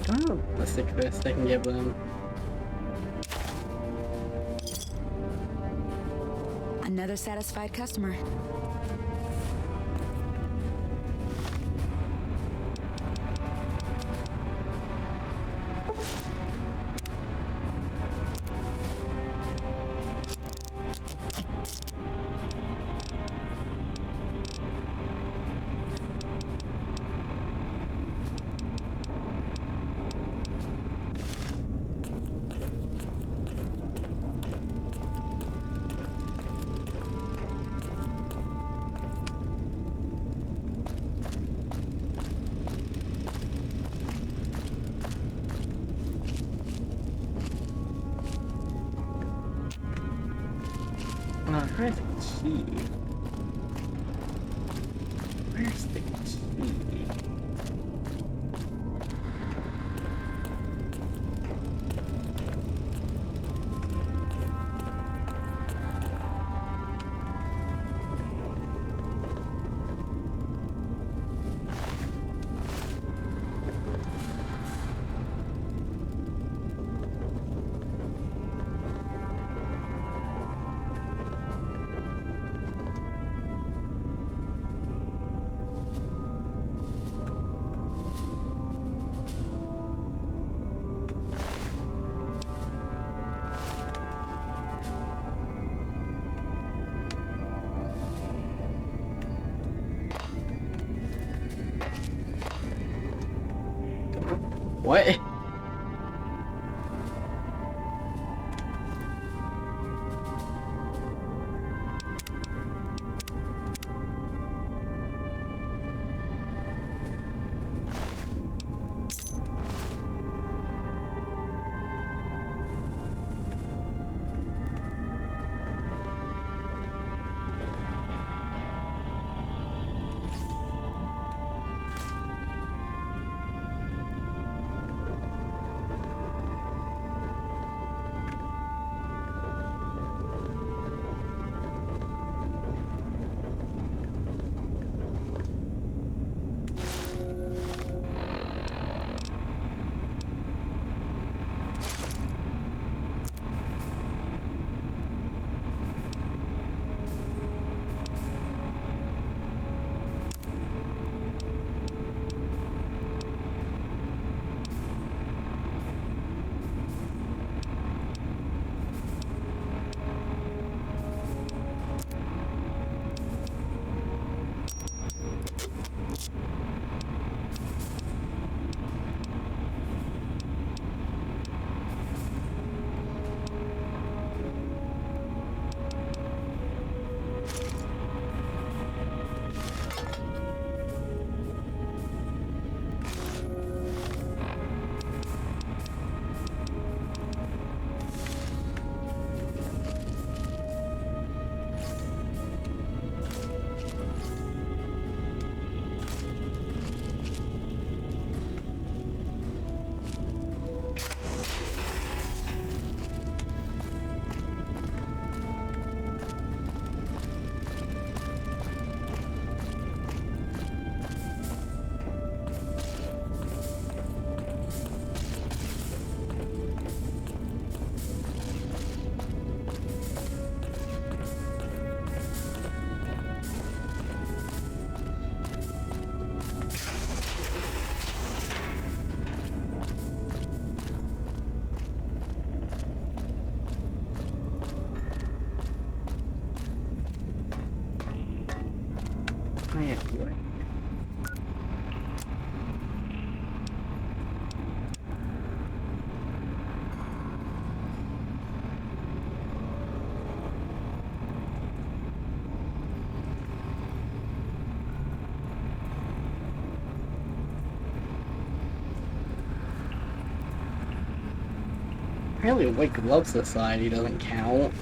I don't have a ballistic fist I can give them. Another satisfied customer. Where's the key? Where's the key? What? Yeah, what? Apparently White Glove Society doesn't count.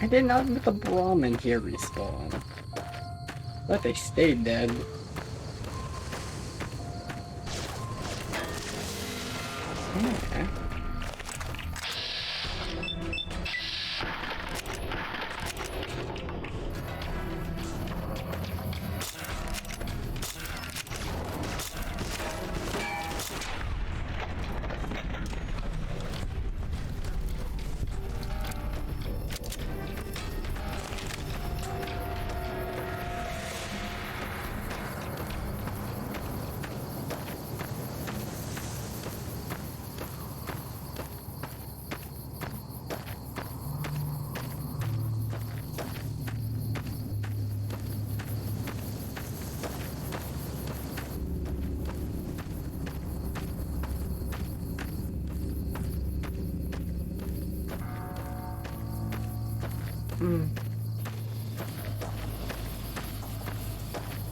I did not let the Brahmin here respawn. But they stayed dead. Okay.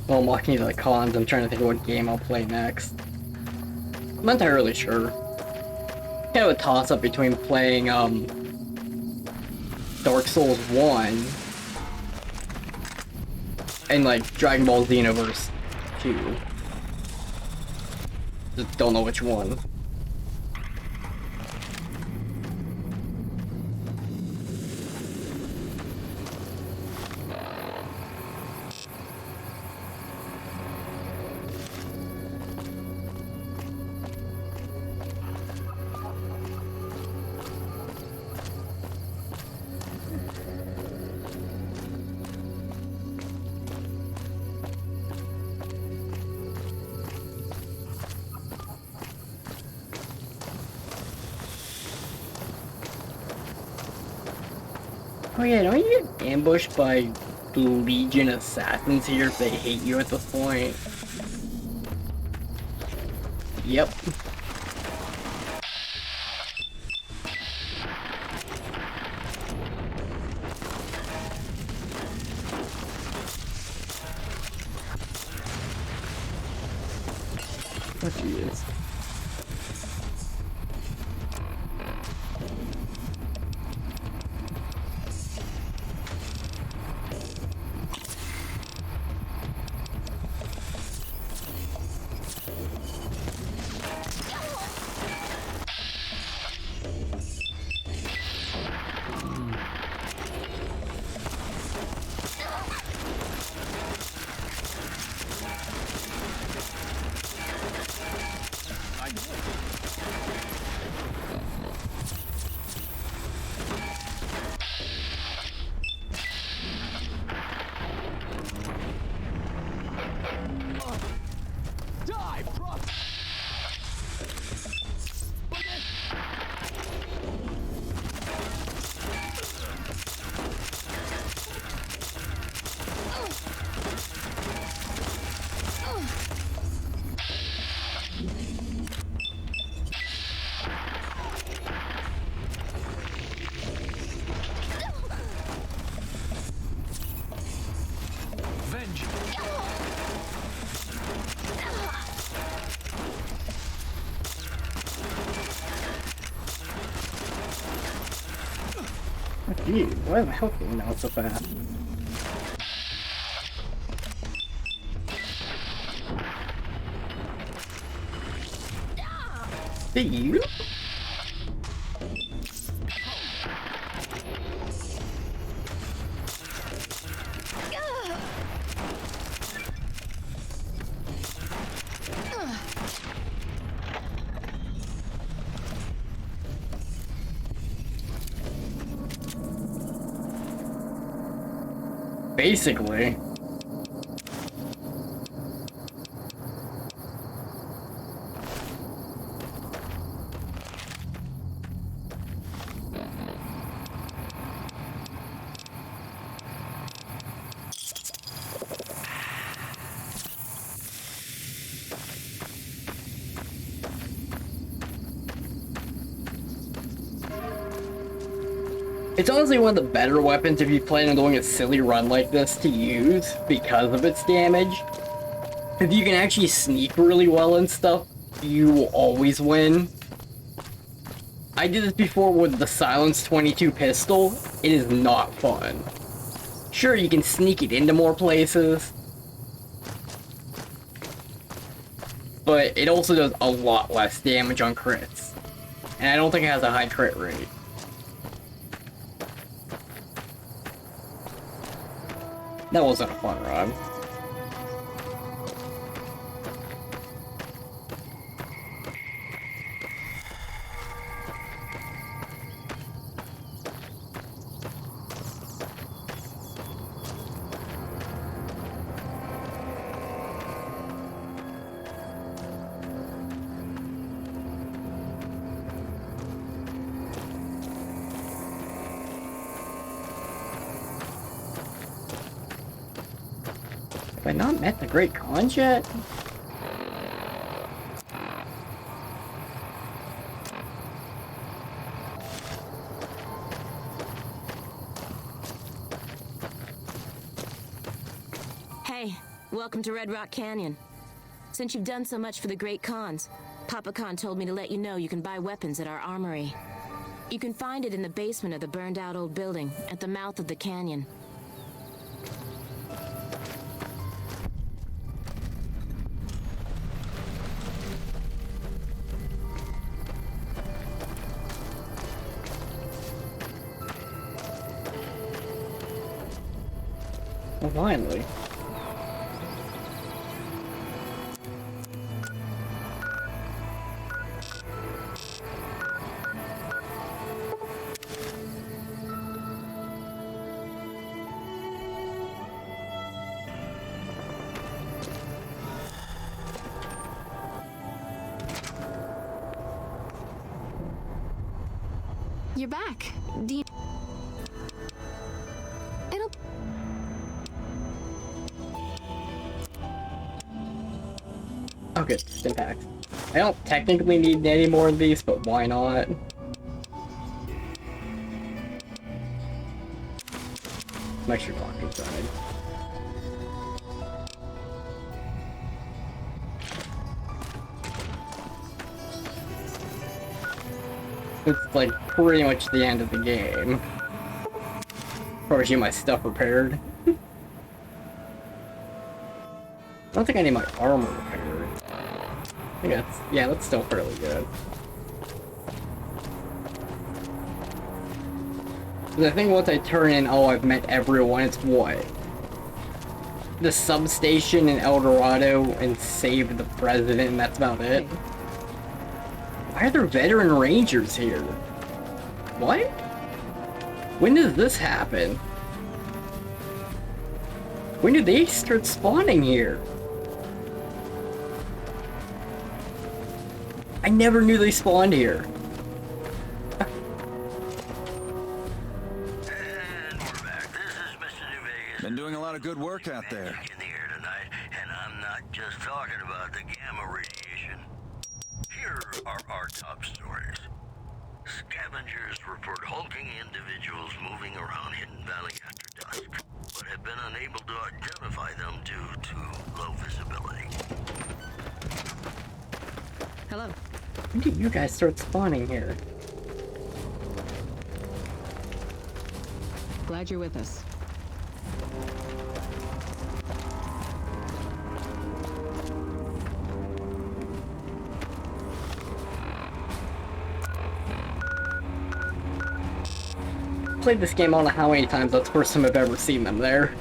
Well, I'm walking to the cons, I'm trying to think of what game I'll play next. I'm not entirely sure. Kind of a toss-up between playing, Dark Souls 1 and, like, Dragon Ball Xenoverse 2. Just don't know which one. Oh yeah, don't you get ambushed by Legion assassins here if they hate you at this point? Yep. What she is. Gee, why the hell came out so fast? Is it you? Basically. It's honestly one of the better weapons if you plan on doing a silly run like this to use because of its damage. If you can actually sneak really well and stuff, you will always win. I did this before with the Silence 22 pistol. It is not fun. Sure, you can sneak it into more places, but it also does a lot less damage on crits. And I don't think it has a high crit rate. That wasn't a fun run. Have I not met the Great Khans yet? Hey, welcome to Red Rock Canyon. Since you've done so much for the Great Khans, Papa Khan told me to let you know you can buy weapons at our armory. You can find it in the basement of the burned-out old building at the mouth of the canyon. Well, finally. You're back. Do you... It'll... Okay, Stimpaks. I don't technically need any more of these, but why not? Make sure Doctor's died. It's like pretty much the end of the game. Probably get my stuff repaired. I don't think I need my armor repaired. I think that's, yeah, that's still fairly good. But I think once I turn in, oh, I've met everyone, it's what? The substation in El Dorado and save the president, and that's about it. Why are there veteran rangers here? What? When does this happen? When did they start spawning here? I never knew they spawned here. Been doing a lot of good work out there. In the air tonight, and I'm not just talking about the gamma radiation. Here are our top stories. Scavengers report hulking individuals moving around Hidden Valley after dusk, but have been unable to identify them due to low visibility. Hello. When did you guys start spawning here? Glad you're with us. Played this game I don't know how many times. That's the first time I've ever seen them there.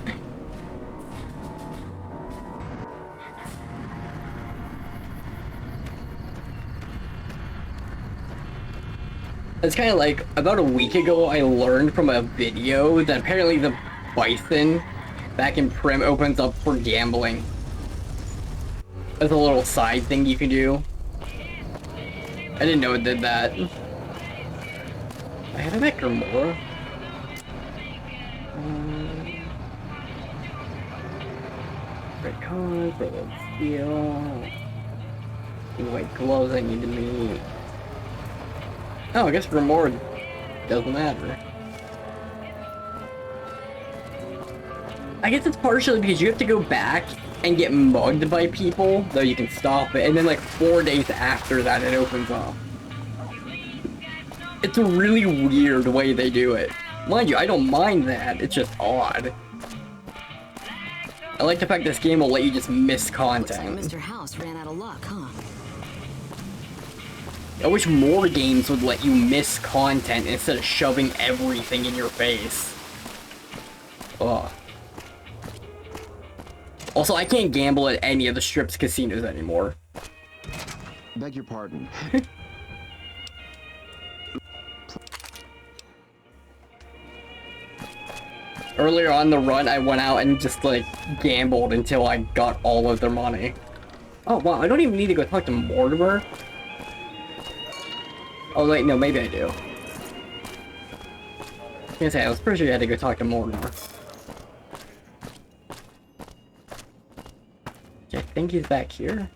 It's kind of like, about a week ago I learned from a video that apparently the Bison back in Prim opens up for gambling. There's a little side thing you can do. I didn't know it did that. I had a Becker more. Red cards, red steel. White gloves I need to meet. Oh, I guess Grimoire doesn't matter. I guess it's partially because you have to go back and get mugged by people, though you can stop it, and then like 4 days after that it opens up. It's a really weird way they do it. Mind you, I don't mind that, it's just odd. I like the fact this game will let you just miss content. Looks like Mr. House ran out of luck, huh? I wish more games would let you miss content instead of shoving everything in your face. Ugh. Also, I can't gamble at any of the Strips casinos anymore. Beg your pardon. Earlier on the run, I went out and just, like, gambled until I got all of their money. Oh, wow, I don't even need to go talk to Mortimer. Oh, wait, no, maybe I do. I was gonna say, I was pretty sure you had to go talk to Mortimer. I think he's back here.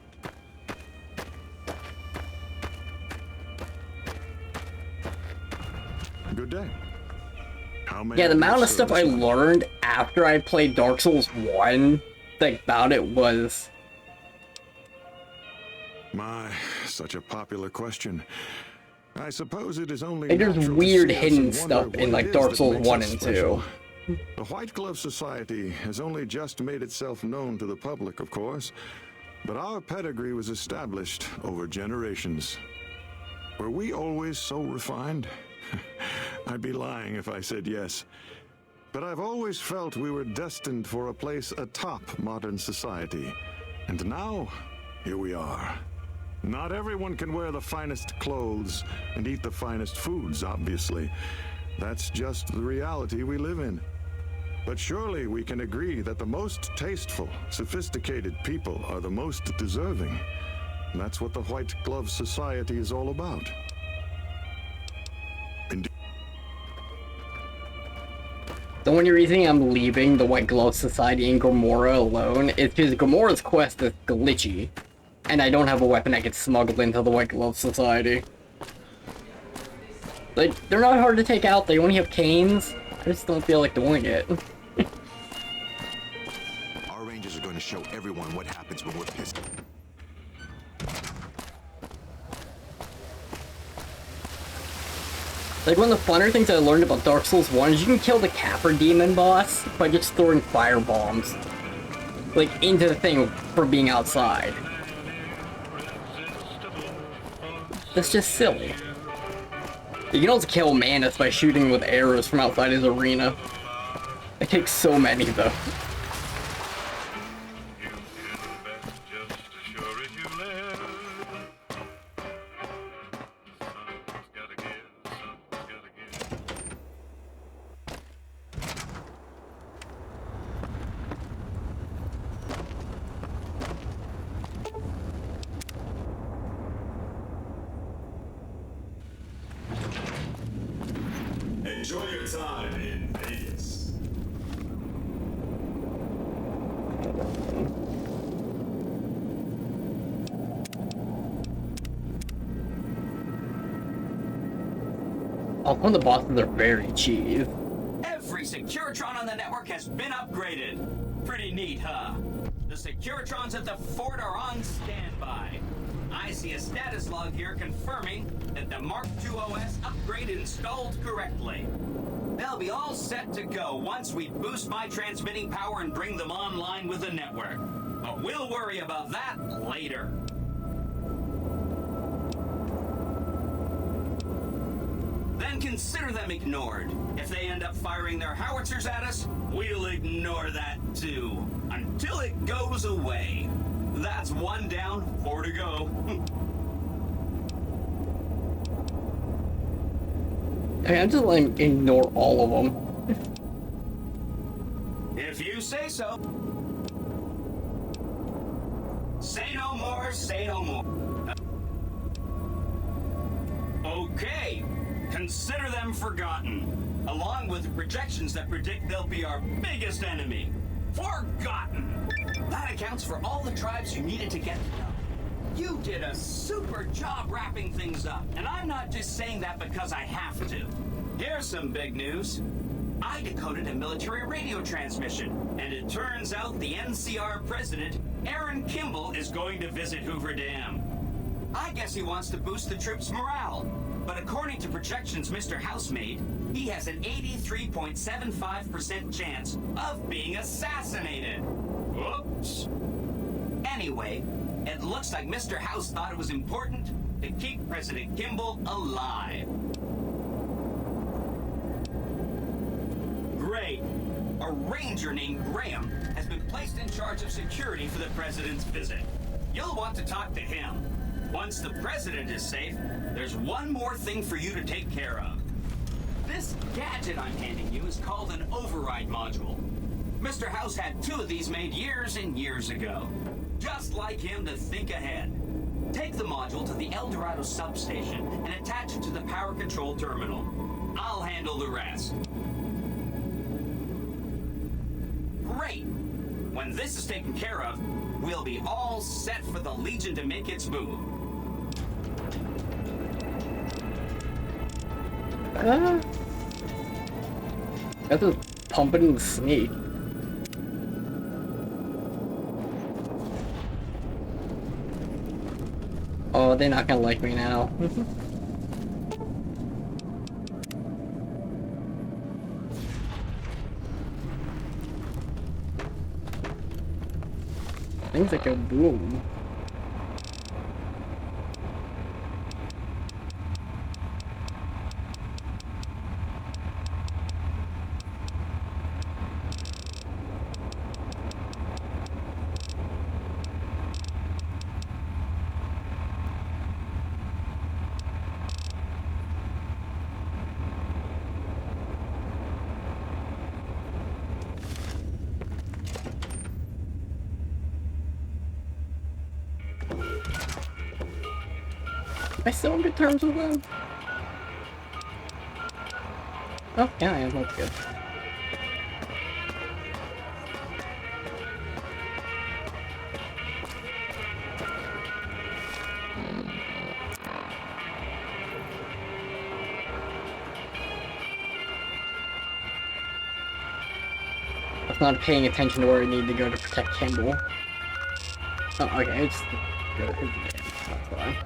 Good day. How many Yeah, the amount of stuff I learned after I played Dark Souls 1, like, about it was... My, such a popular question. I suppose it is only like, there's natural weird to see us hidden and stuff wonder in, what like, it is Dark that Souls makes 1 us and special. 2. The White Glove Society has only just made itself known to the public, of course, but our pedigree was established over generations. Were we always so refined? I'd be lying if I said yes. But I've always felt we were destined for a place atop modern society. And now, here we are. Not everyone can wear the finest clothes and eat the finest foods, obviously. That's just the reality we live in. But surely we can agree that the most tasteful, sophisticated people are the most deserving. And that's what the White Glove Society is all about. Indeed. The only reason I'm leaving the White Glove Society and Gamora alone is because Gamora's quest is glitchy. And I don't have a weapon I could smuggle into the White Glove Society. Like, they're not hard to take out, they only have canes. I just don't feel like doing it. Our rangers are going to show everyone what happens when we're pissed. Like, one of the funner things I learned about Dark Souls 1 is you can kill the Capra Demon boss by just throwing fire bombs. Like, into the thing for being outside. That's just silly. You can also kill Manus by shooting with arrows from outside his arena. It takes so many, though. Enjoy your time in Vegas. Oh, some of the bosses are very cheap. Every Securitron on the network has been upgraded. Pretty neat, huh? The Securitrons at the fort are on standby. I see a status log here confirming that the Mark II OS upgrade installed correctly. They'll be all set to go once we boost my transmitting power and bring them online with the network. But we'll worry about that later. Then consider them ignored. If they end up firing their howitzers at us, we'll ignore that too. Until it goes away. That's 1 down, 4 to go. Hey, I'm just letting ignore all of them. If you say so. Say no more, say no more. Okay, consider them forgotten, along with the projections that predict they'll be our biggest enemy. Forgotten! That accounts for all the tribes you needed to get to know. You did a super job wrapping things up, and I'm not just saying that because I have to. Here's some big news. I decoded a military radio transmission, and it turns out the NCR president, Aaron Kimball, is going to visit Hoover Dam. I guess he wants to boost the troops' morale, but according to projections Mr. House made, he has an 83.75% chance of being assassinated. Whoops. Anyway, it looks like Mr. House thought it was important to keep President Kimball alive. Great. A ranger named Graham has been placed in charge of security for the president's visit. You'll want to talk to him. Once the president is safe, there's one more thing for you to take care of. This gadget I'm handing you is called an override module. Mr. House had 2 of these made years and years ago. Just like him to think ahead. Take the module to the El Dorado substation and attach it to the power control terminal. I'll handle the rest. Great! When this is taken care of, we'll be all set for the Legion to make its move. That's just pumping in the sneak. Oh, they're not gonna like me now. Things that go boom. Am I still on good terms with them? Oh, yeah, I am. That's good. I was not paying attention to where I need to go to protect Kimball. Oh, okay, I just go to his game. That's fine.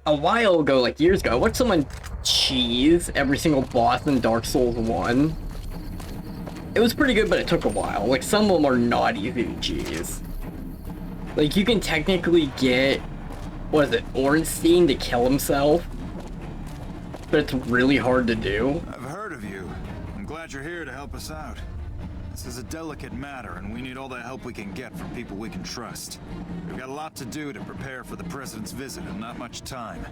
A while ago, like years ago, I watched someone cheese every single boss in Dark Souls 1. It was pretty good, but it took a while. Like, some of them are not easy to cheese. Like, you can technically get, what is it, Ornstein to kill himself, but it's really hard to do. I've heard of you. I'm glad you're here to help us out. This is a delicate matter, and we need all the help we can get from people we can trust. We've got a lot to do to prepare for the president's visit, and not much time.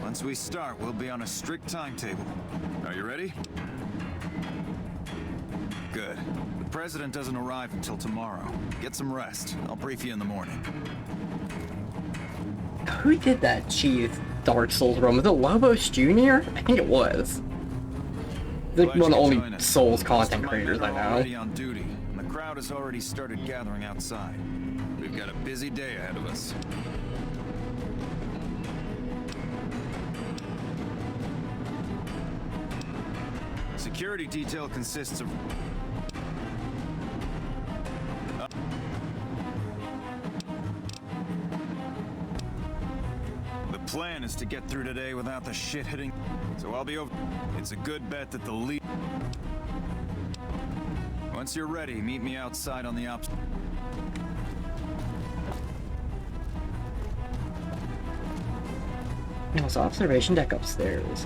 Once we start, we'll be on a strict timetable. Are you ready? Good. The president doesn't arrive until tomorrow. Get some rest. I'll brief you in the morning. Who did that cheese Dark Souls run? Was it Lobos Jr.? I think it was. He's like one of the only Souls content creators I know. Already on duty, and the crowd has already started gathering outside. We've got a busy day ahead of us. Security detail consists of... plan is to get through today without the shit hitting. So I'll be over. It's a good bet that the lead. Once you're ready, meet me outside on the ops. There's an observation deck upstairs.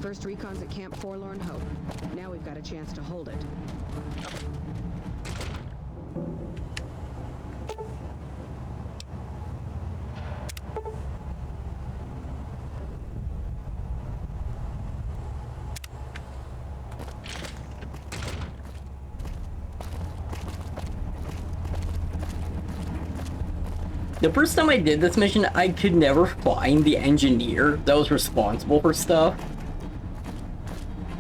First recon's at Camp Forlorn Hope. Now we've got a chance to hold it. The first time I did this mission, I could never find the engineer that was responsible for stuff.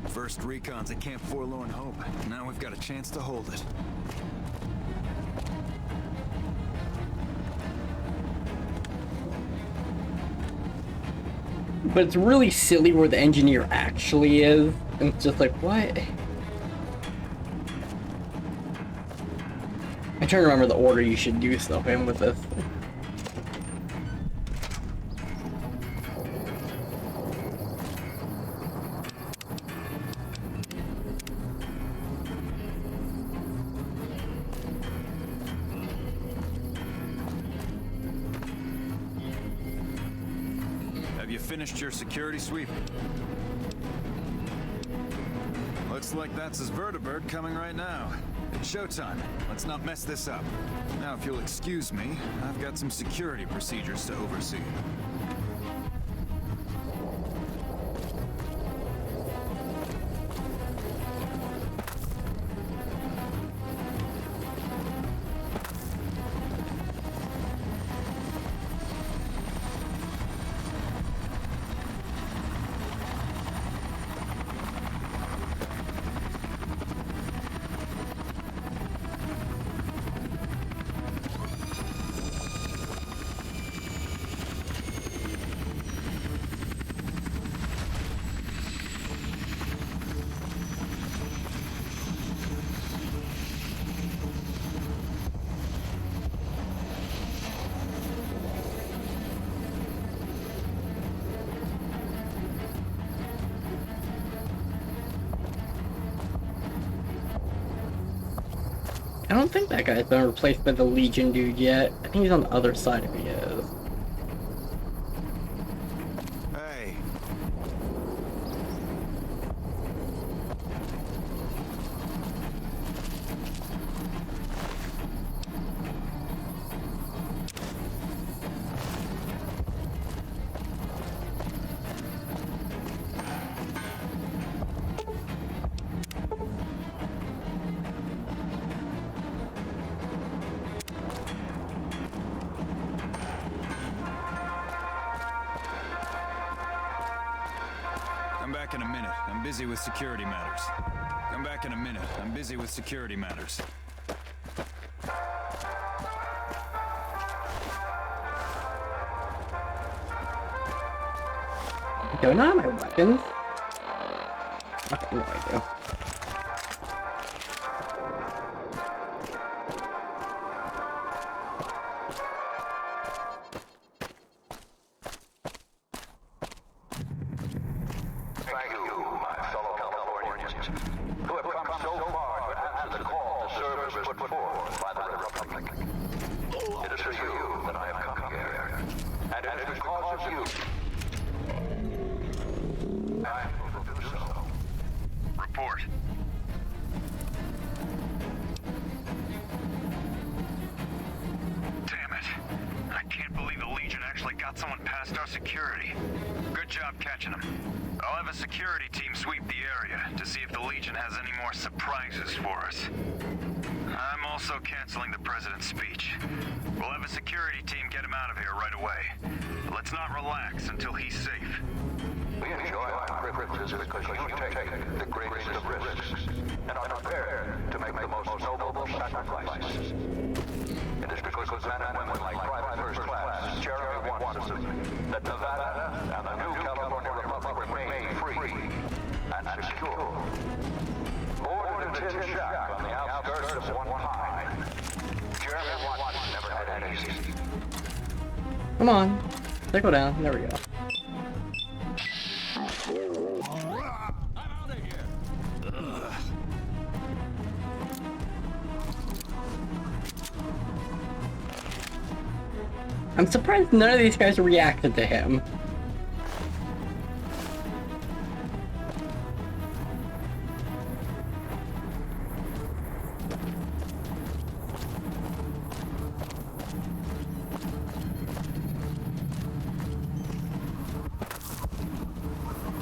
First recon's at Camp Forlorn Hope. Now we've got a chance to hold it. But it's really silly where the engineer actually is. And it's just like, what? I'm trying to remember the order you should do stuff in with this. Have you finished your security sweep? Looks like that's his vertibird coming right now. It's showtime. Let's not mess this up. Now, if you'll excuse me, I've got some security procedures to oversee. I don't think that guy's been replaced by the Legion dude yet. I think he's on the other side if he is. Hey. Come back in a minute. I'm busy with security matters. Come back in a minute. I'm busy with security matters. Do I not have my weapons? Okay, no idea. Thank you, my fellow Californians, who have come so far to answer the call to service put forth by the Republic. It is for you that I have come here, and it is because of you I will do so. Report. Damn it. I can't believe the Legion actually got someone past our security. Good job catching them. I'll have a security team sweep the area to see if the Legion has any more surprises for us. I'm also canceling the President's speech. We'll have a security team get him out of here right away. Let's not relax until he's safe. We enjoy our privileges because you take the greatest of risks and are prepared to make the most noble sacrifices. It is because men and women like Private First Class Jeremy Watson that Nevada and the new California Republic remain free and secure. More than a tin shack on the outskirts of One Pine. Jeremy Watson never had it easy. Come on. Let's go down. There we go. I'm surprised none of these guys reacted to him.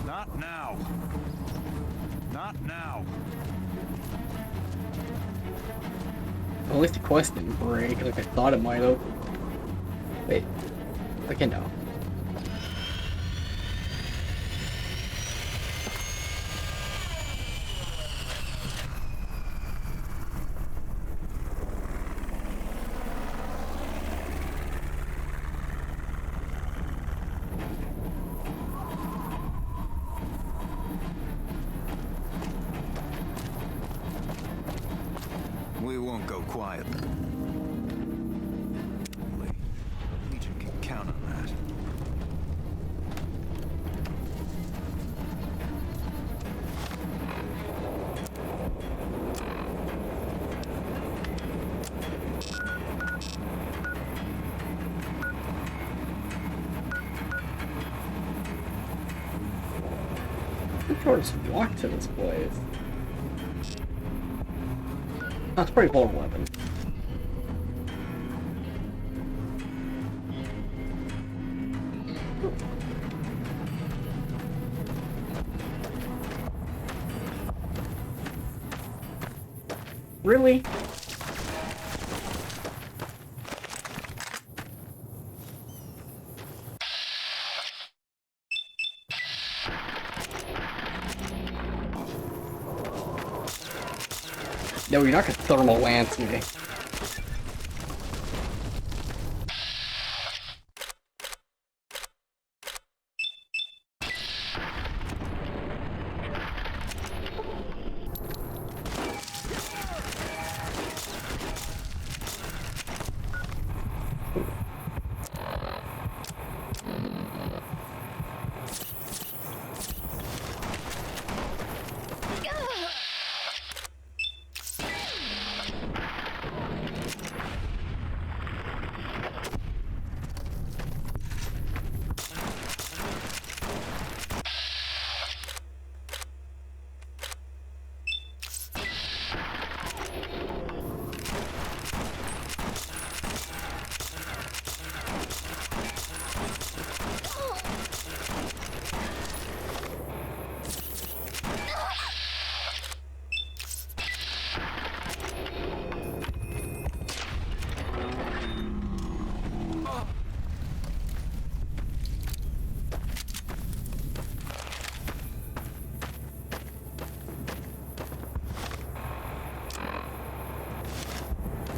Not now. Not now. At least the quest didn't break like I thought it might have. Wait. Okay, no. We won't go quiet. Legion can count on that. Of course, walk to this place. That's pretty bold weapon. Really? No, you're not gonna thermal lance me.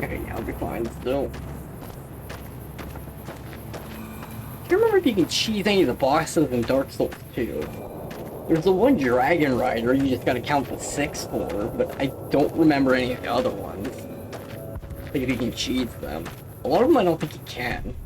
Okay, yeah, I'll be fine still. I can't remember if you can cheese any of the bosses in Dark Souls 2. There's the one Dragon Rider you just gotta count the 6 for, but I don't remember any of the other ones. Like if you can cheese them. A lot of them I don't think you can.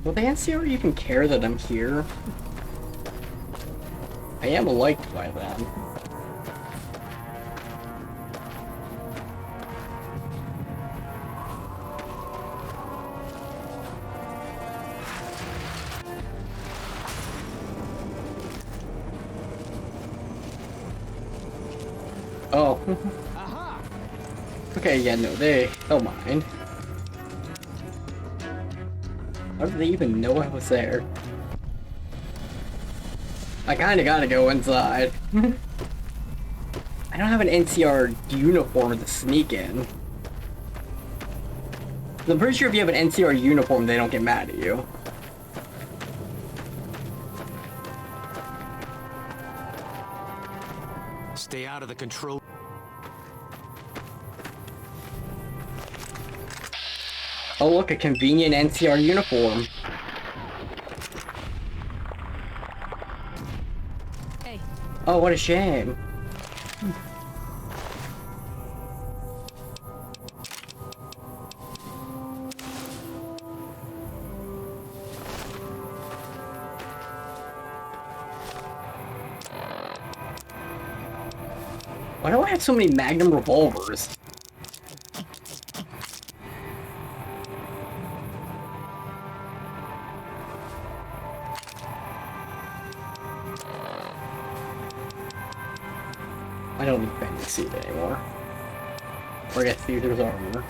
Will the NCR even care that I'm here? I am liked by them. Oh. Okay, yeah, no, they don't mind. How did they even know I was there? I kinda gotta go inside. I don't have an NCR uniform to sneak in. I'm pretty sure if you have an NCR uniform, they don't get mad at you. Stay out of the control. Oh look, a convenient NCR uniform. Hey. Oh, what a shame. Why do I have so many Magnum revolvers? I don't need Ben's suit anymore. Or I guess Caesar's armor.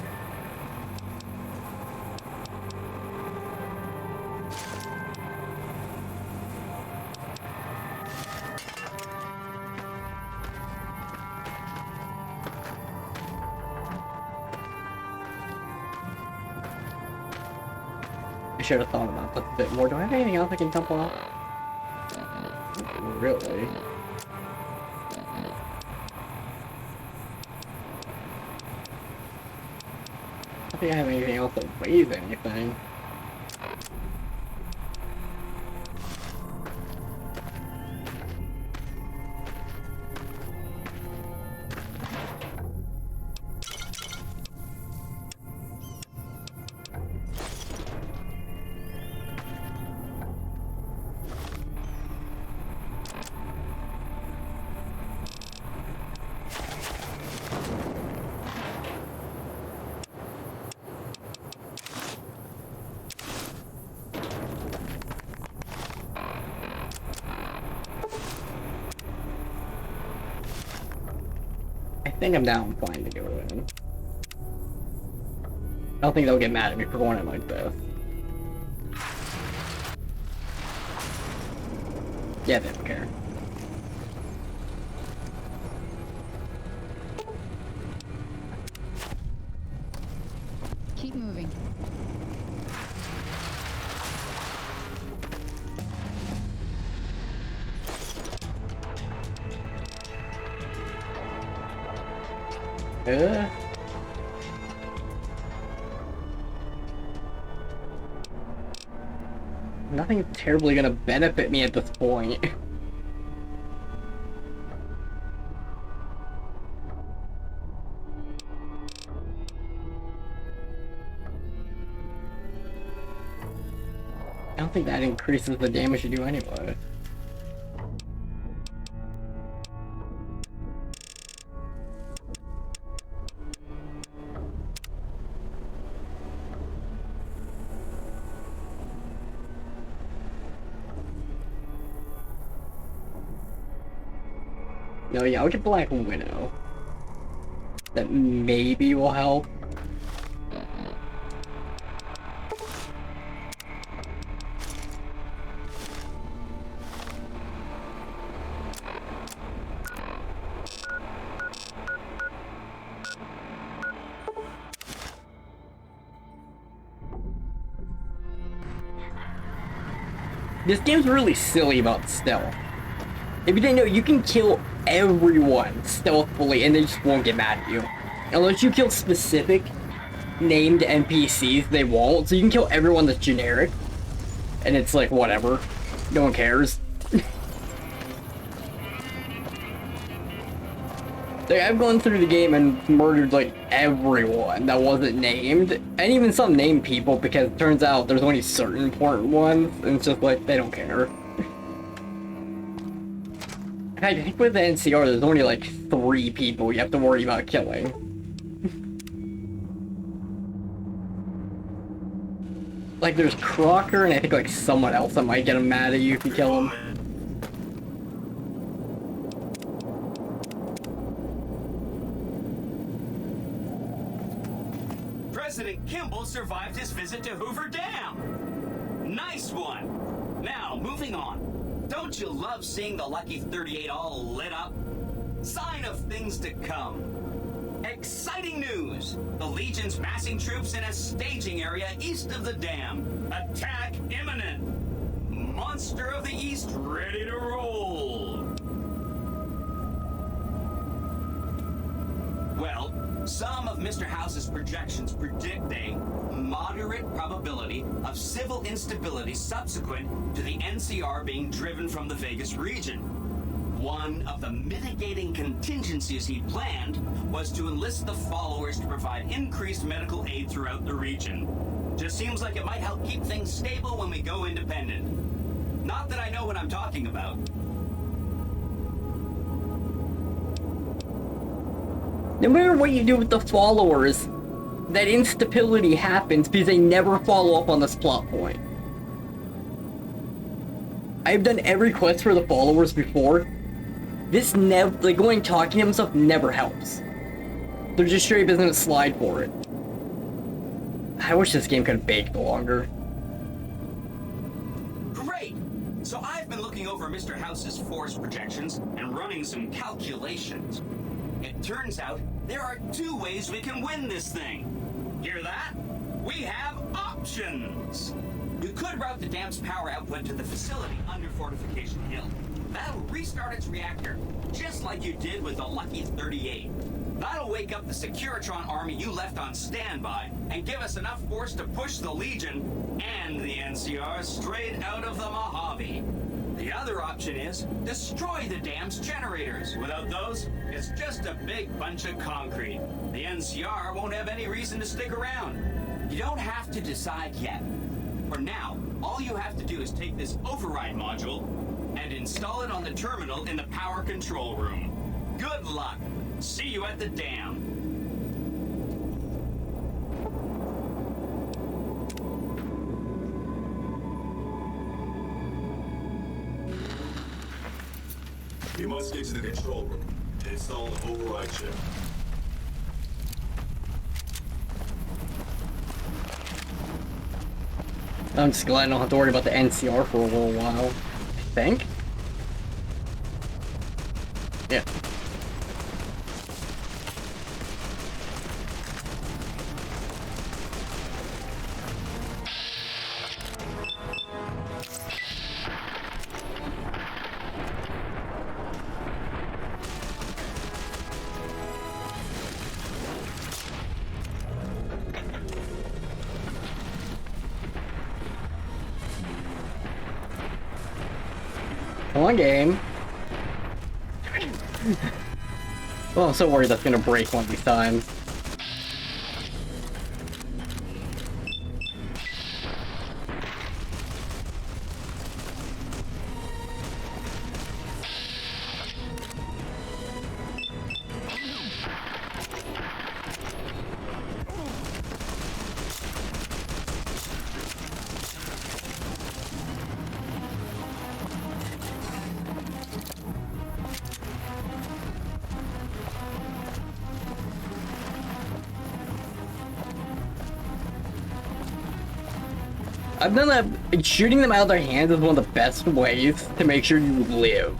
I should have thought about that a bit more. Do I have anything else I can dump off? Really? I don't think I have anything else that weighs anything. I think I'm down fine to go in. I don't think they'll get mad at me for going in like this. Yeah, they don't care. Keep moving. Nothing's terribly gonna benefit me at this point. I don't think that increases the damage you do anyway. No, yeah, I'll get Black Widow. That maybe will help. This game's really silly about stealth. If you didn't know, you can kill everyone stealthily and they just won't get mad at you. Unless you kill specific named NPCs, they won't. So you can kill everyone that's generic. And it's like, whatever. No one cares. Like, I've gone through the game and murdered like everyone that wasn't named. And even some named people, because it turns out there's only certain important ones. And it's just like, they don't care. I think with the NCR, there's only like 3 people you have to worry about killing. Like there's Crocker and I think like someone else that might get him mad at you if you kill him. President Kimball survived his visit to Hoover Dam. Nice one. Now, moving on. Don't you love seeing the Lucky 38 all lit up? Sign of things to come. Exciting news! The Legion's massing troops in a staging area east of the dam. Attack imminent! Monster of the East ready to roll! Well, some of Mr. House's projections predict a moderate probability of civil instability subsequent to the NCR being driven from the Vegas region. One of the mitigating contingencies he planned was to enlist the followers to provide increased medical aid throughout the region. Just seems like it might help keep things stable when we go independent. Not that I know what I'm talking about. No matter what you do with the followers, that instability happens because they never follow up on this plot point. I've done every quest for the followers before. This never, like, going talking to himself never helps. They're just straight up gonna slide for it. I wish this game could have baked longer. Great! So I've been looking over Mr. House's force projections and running some calculations. It turns out there are two ways we can win this thing. Hear that? We have options! You could route the dam's power output to the facility under Fortification Hill. That'll restart its reactor, just like you did with the Lucky 38. That'll wake up the Securitron army you left on standby and give us enough force to push the Legion and the NCR straight out of the Mojave. The other option is destroy the dam's generators. Without those, it's just a big bunch of concrete. The NCR won't have any reason to stick around. You don't have to decide yet. For now, all you have to do is take this override module and install it on the terminal in the power control room. Good luck. See you at the dam. You must get to the control room and install the override chip. I'm just glad I don't have to worry about the NCR for a little while. I think? Yeah. Come on, game. Well, I'm so worried that's gonna break one of these times. I've done that. Shooting them out of their hands is one of the best ways to make sure you live.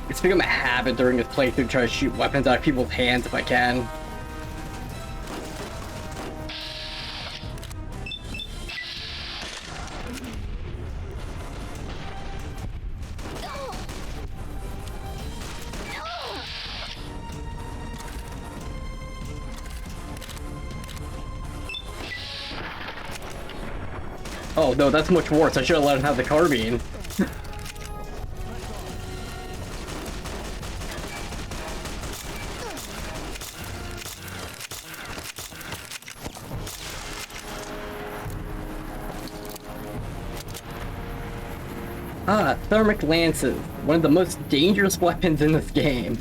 It's become a habit during this playthrough to try to shoot weapons out of people's hands if I can. Oh no, that's much worse. I should have let him have the carbine. Thermic lances, one of the most dangerous weapons in this game.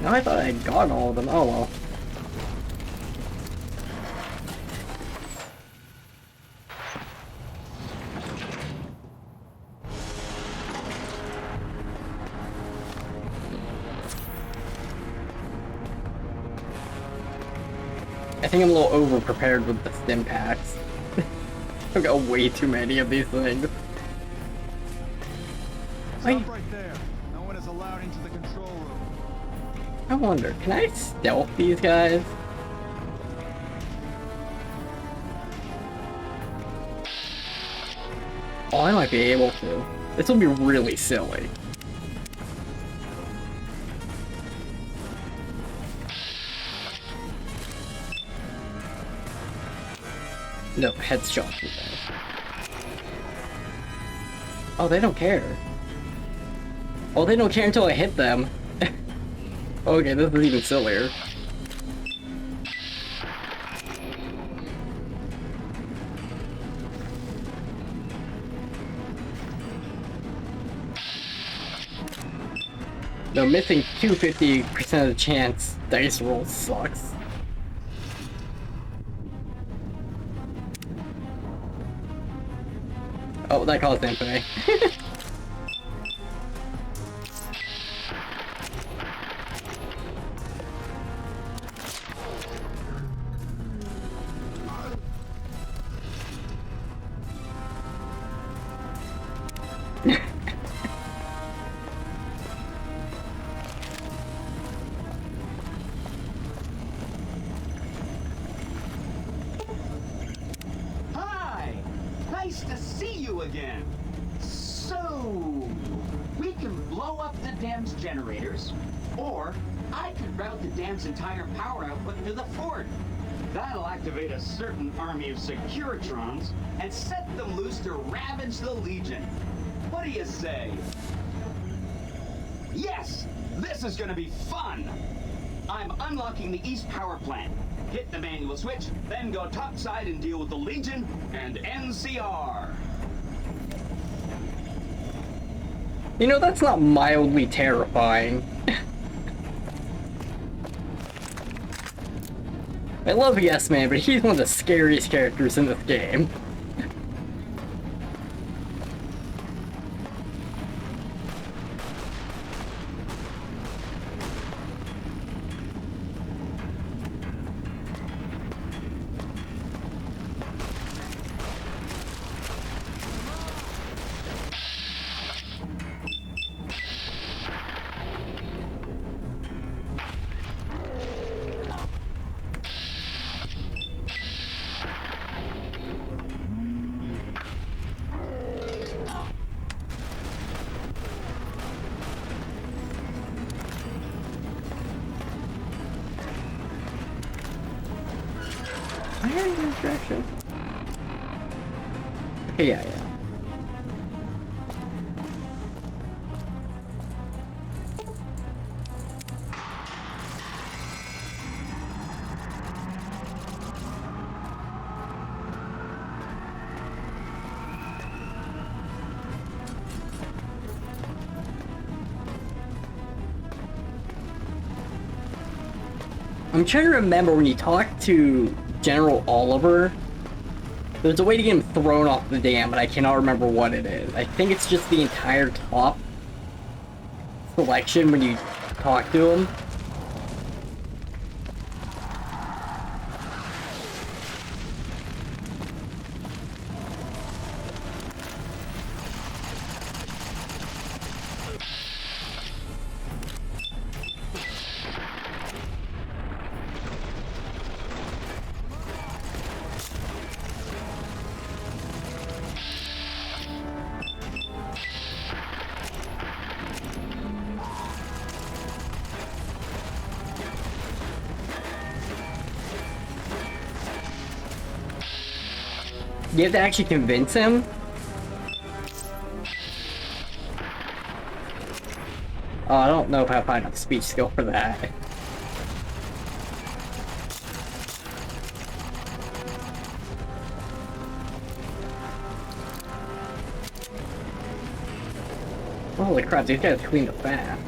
No, I thought I had gotten all of them. Oh well. I think I'm a little over-prepared with the stim packs. I've got way too many of these things. Stop right there. No one is allowed into the control room. I wonder, can I stealth these guys? Oh, I might be able to. This will be really silly. No, headshot. Oh, they don't care. Oh, they don't care until I hit them. Okay, this is even sillier. No, missing 250% of the chance dice roll sucks. Oh, that caused infamy. Hi! Nice to see you again. So, we can blow up the dam's generators, or I could route the dam's entire power output to the fort. That'll activate a certain army of Securitrons and set them loose to ravage the Legion. What do you say? Yes! This is gonna be fun! I'm unlocking the East Power Plant. Hit the manual switch, then go topside and deal with the Legion and NCR. You know, that's not mildly terrifying. I love Yes Man, but he's one of the scariest characters in this game. I heard in this direction. Okay, yeah. I'm trying to remember when you talk to General Oliver, there's a way to get him thrown off the dam, but I cannot remember what it is. I think it's just the entire top selection when you talk to him. You have to actually convince him? Oh, I don't know if I have enough speech skill for that. Holy crap, these guys cleaned up fast.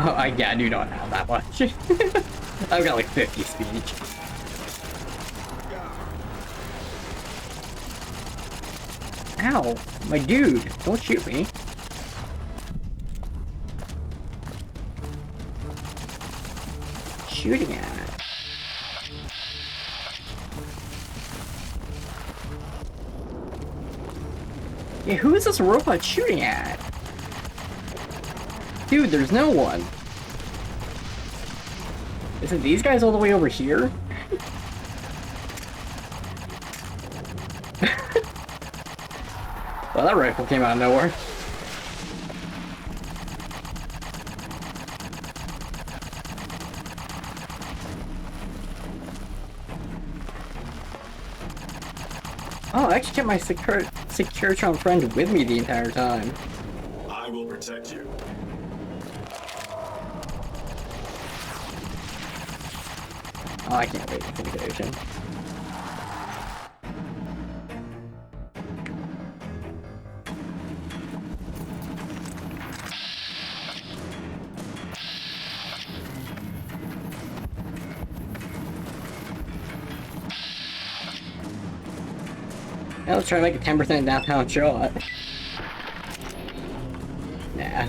Oh, yeah, I do not have that much. I've got like 50 speech. Ow, my dude, don't shoot me. Shooting at it. Yeah, who is this robot shooting at? Dude, there's no one. Is it these guys all the way over here? Well, that rifle came out of nowhere. Oh, I actually kept my Securitron friend with me the entire time. I will protect you. Oh, I can't wait for intimidation. Yeah, let's try to make a 10% downtown shot. Nah.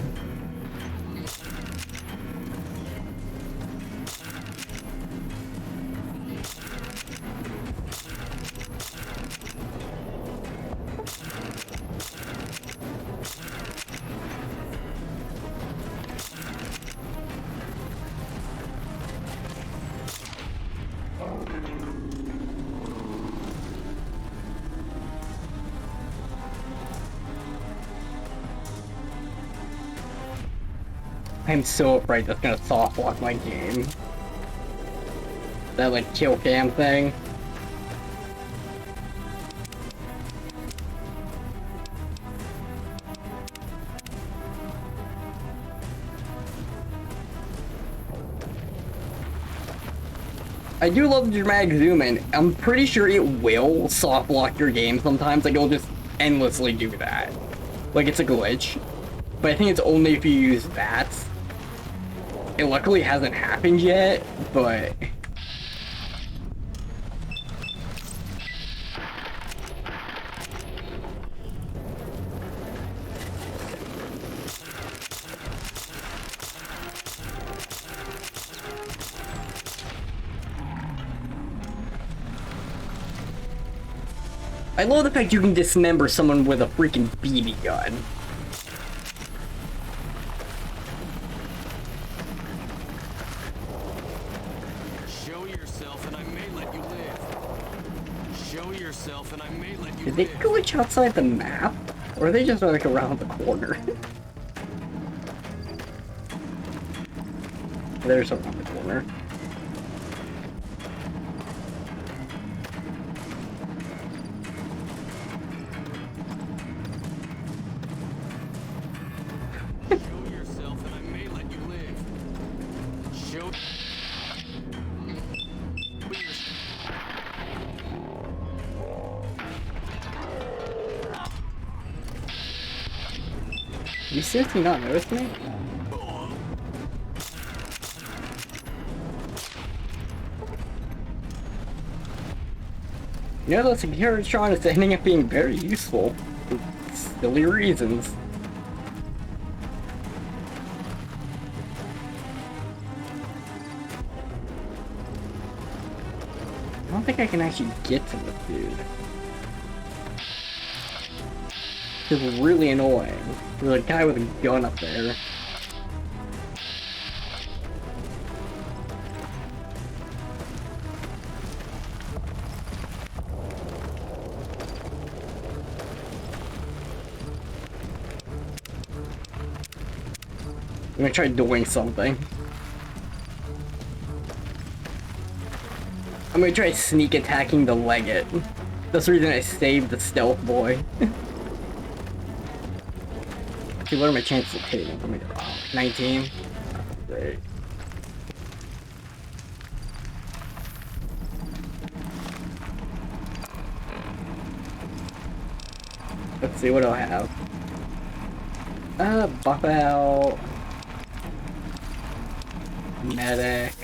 I'm so afraid that's gonna soft lock my game. That like kill cam thing. I do love the dramatic zoom in. I'm pretty sure it will soft lock your game sometimes. Like it'll just endlessly do that. Like it's a glitch. But I think it's only if you use that. It luckily hasn't happened yet, but... I love the fact you can dismember someone with a freaking BB gun. Did they glitch outside the map? Or are they just like around the corner? There's around the corner. Show yourself and I may let you live. Show... You seriously not noticed me? You know, the Securitron is ending up being very useful. For silly reasons. I don't think I can actually get to this dude. It's really annoying. There's a guy with a gun up there. I'm gonna try doing something. I'm gonna try sneak attacking the Legate. That's the reason I saved the stealth boy. See, what are my chances of hitting him? Let me go. 19. Great. Let's see, what do I have? Buff out. Med-X.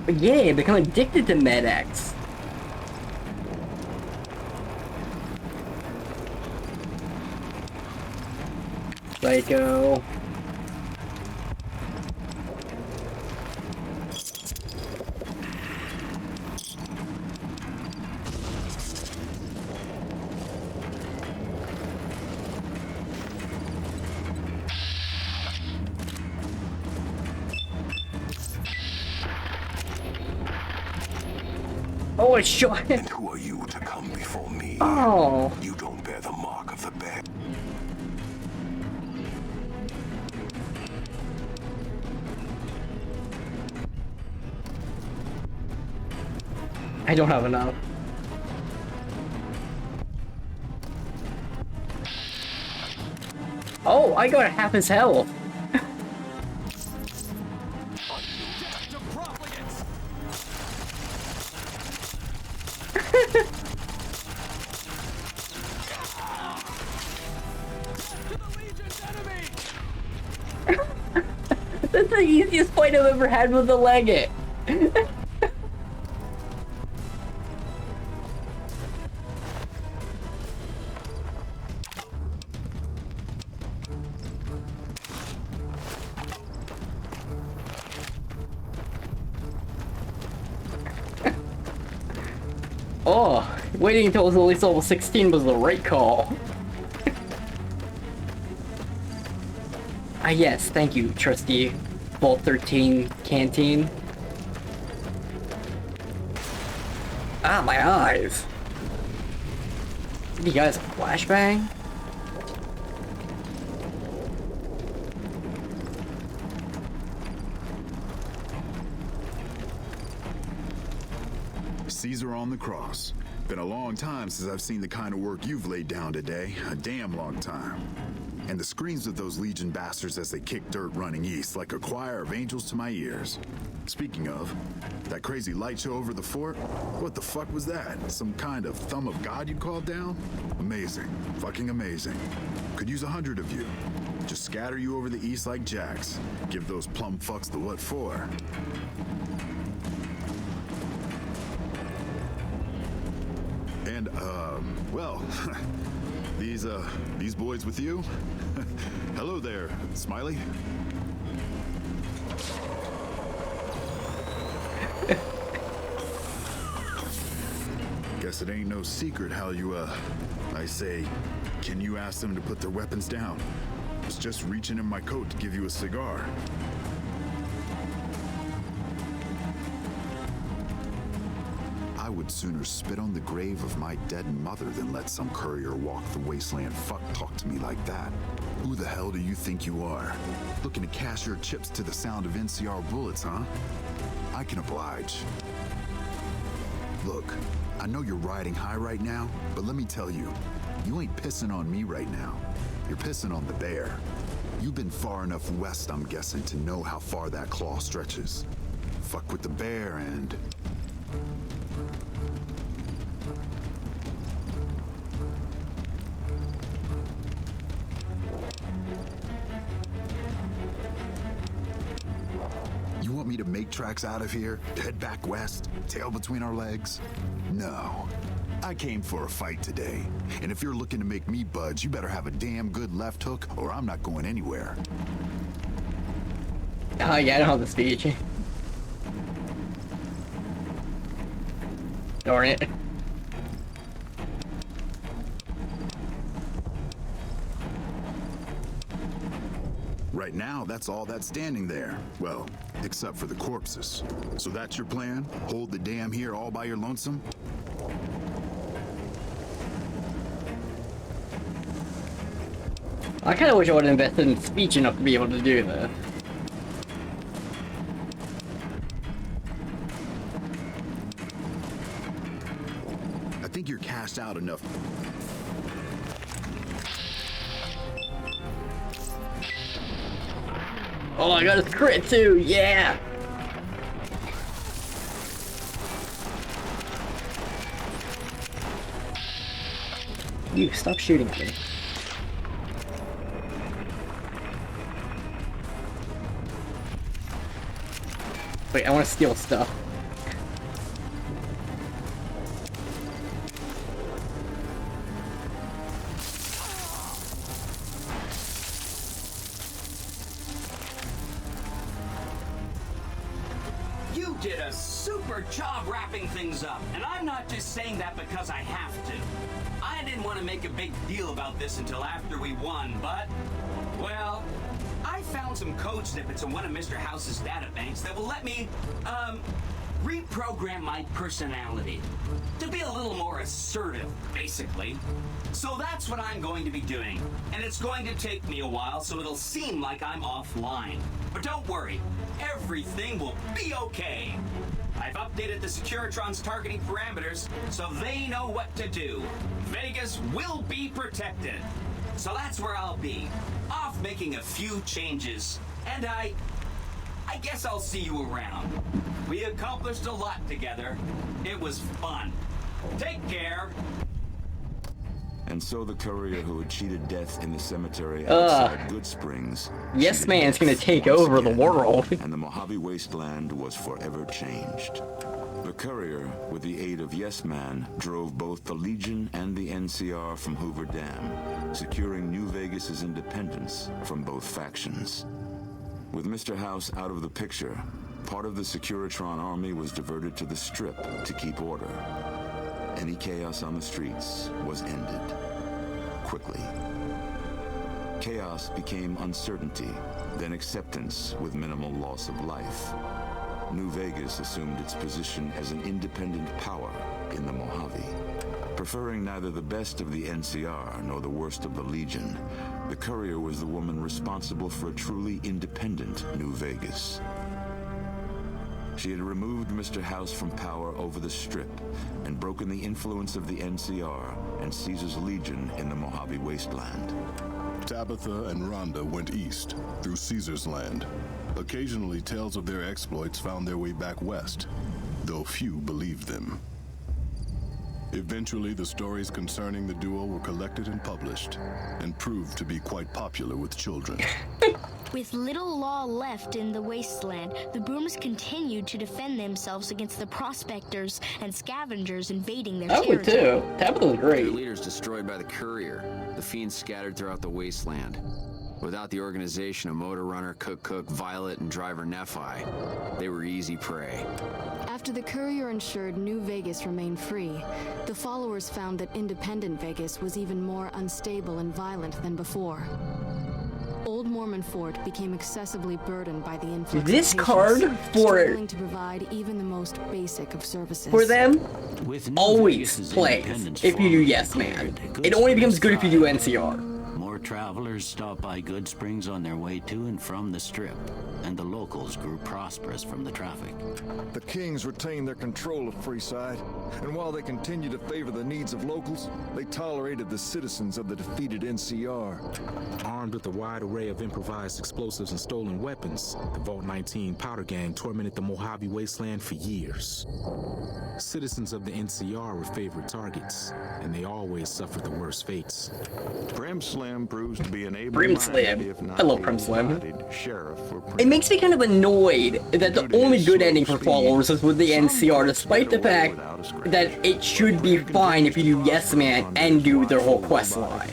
But yeah, become addicted to Med-X. Psycho. Oh, it's short. And who are you to come before me? Oh. You don't bear the mark of the bear. I don't have enough. Oh, I got half his health. That's the easiest fight I've ever had with the Legate. Oh, waiting until it was at least level 16 was the right call. Ah yes, thank you, trusty Vault 13 canteen. Ah, my eyes. You guys flashbang? Caesar on the cross. Been a long time since I've seen the kind of work you've laid down today. A damn long time. And the screams of those Legion bastards as they kick dirt running east like a choir of angels to my ears. Speaking of, that crazy light show over the fort? What the fuck was that? Some kind of thumb of God you called down? Amazing. Fucking amazing. Could use 100 of you. Just scatter you over the east like jacks. Give those plum fucks the what for. And, well, these boys with you? Hello there, Smiley. Guess it ain't no secret how you, I say, can you ask them to put their weapons down? I was just reaching in my coat to give you a cigar. I would sooner spit on the grave of my dead mother than let some courier walk the wasteland fuck talk to me like that. Who the hell do you think you are? Looking to cash your chips to the sound of NCR bullets, huh? I can oblige. Look, I know you're riding high right now, but let me tell you, you ain't pissing on me right now. You're pissing on the bear. You've been far enough west, I'm guessing, to know how far that claw stretches. Fuck with the bear and... You want me to make tracks out of here? Head back west? Tail between our legs? No. I came for a fight today. And if you're looking to make me budge, you better have a damn good left hook or I'm not going anywhere. Oh yeah, I don't have the speech. Darn it. Right now, that's all that's standing there. Well, except for the corpses. So that's your plan? Hold the dam here all by your lonesome? I kinda wish I would have invested in speech enough to be able to do this. I think you're cashed out enough. Oh, I got a crit too, yeah! You, stop shooting at me. Wait, I want to steal stuff. You did a super job wrapping things up, and I'm not just saying that because I have to. I didn't want to make a big deal about this until after we won, but, well, I found some code snippets in one of Mr. House's databanks that will let me, reprogram my personality to be a little more assertive, basically. So that's what I'm going to be doing, and it's going to take me a while, so it'll seem like I'm offline. But don't worry, everything will be okay. I've updated the Securitron's targeting parameters, so they know what to do. Vegas will be protected. So that's where I'll be, off making a few changes. And I guess I'll see you around. We accomplished a lot together. It was fun. Take care. And so the courier who had cheated death in the cemetery outside Good Springs. Yes Man's gonna take over the world. And the Mojave Wasteland was forever changed. The courier, with the aid of Yes Man, drove both the Legion and the NCR from Hoover Dam, securing New Vegas's independence from both factions. With Mr. House out of the picture, part of the Securitron army was diverted to the Strip to keep order. Any chaos on the streets was ended. Quickly. Chaos became uncertainty, then acceptance with minimal loss of life. New Vegas assumed its position as an independent power in the Mojave. Preferring neither the best of the NCR nor the worst of the Legion, the courier was the woman responsible for a truly independent New Vegas. She had removed Mr. House from power over the Strip and broken the influence of the NCR and Caesar's Legion in the Mojave Wasteland. Tabitha and Rhonda went east, through Caesar's land. Occasionally, tales of their exploits found their way back west, though few believed them. Eventually, the stories concerning the duo were collected and published, and proved to be quite popular with children. With little law left in the wasteland, the Brooms continued to defend themselves against the prospectors and scavengers invading their territory. too. Tabitha was great. Their leaders destroyed by the courier. The fiends scattered throughout the wasteland. Without the organization of Motor Runner, Cook, Violet, and Driver Nephi, they were easy prey. After the courier ensured New Vegas remained free, the followers found that independent Vegas was even more unstable and violent than before. Old Mormon Fort became excessively burdened by the influx This of card patients, for struggling to provide even the most basic of services. for them always plays if you do Yes Man. It only becomes good if you do NCR. More travelers stopped by Good Springs on their way to and from the Strip, and the locals grew prosperous from the traffic. The Kings retained their control of Freeside, and while they continued to favor the needs of locals, they tolerated the citizens of the defeated NCR. Armed with a wide array of improvised explosives and stolen weapons, the Vault 19 Powder Gang tormented the Mojave Wasteland for years. Citizens of the NCR were favorite targets, and they always suffered the worst fates. Prim Slim proves to be an Prim Slim. I love Prim Slim. sheriff for It makes me kind of annoyed that the only good ending for followers is with the NCR, despite the fact that it should be fine if you do Yes Man and do their whole quest line.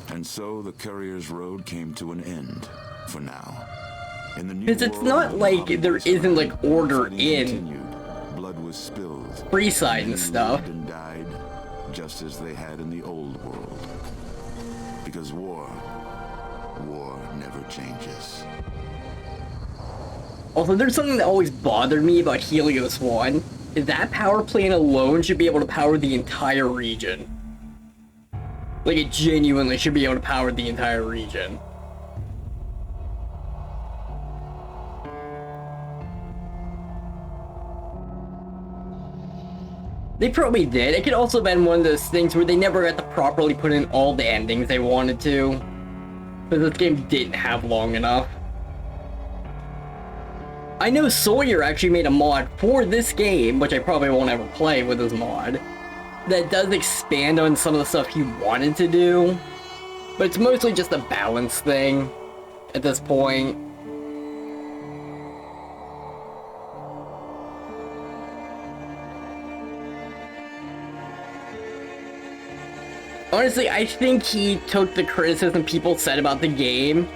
And so the courier's road came to an end, for now. In the new Because it's world, not like there isn't like order in continued. Blood was spilled. Freeside and stuff. Lived and died, just as they had in the old world. Because war never changes. Also, there's something that always bothered me about Helios 1. Is that power plant alone should be able to power the entire region. Like, it genuinely should be able to power the entire region. They probably did. It could also have been one of those things where they never got to properly put in all the endings they wanted to. Because this game didn't have long enough. I know Sawyer actually made a mod for this game, which I probably won't ever play with his mod, that does expand on some of the stuff he wanted to do. But it's mostly just a balance thing at this point. Honestly, I think he took the criticism people said about the game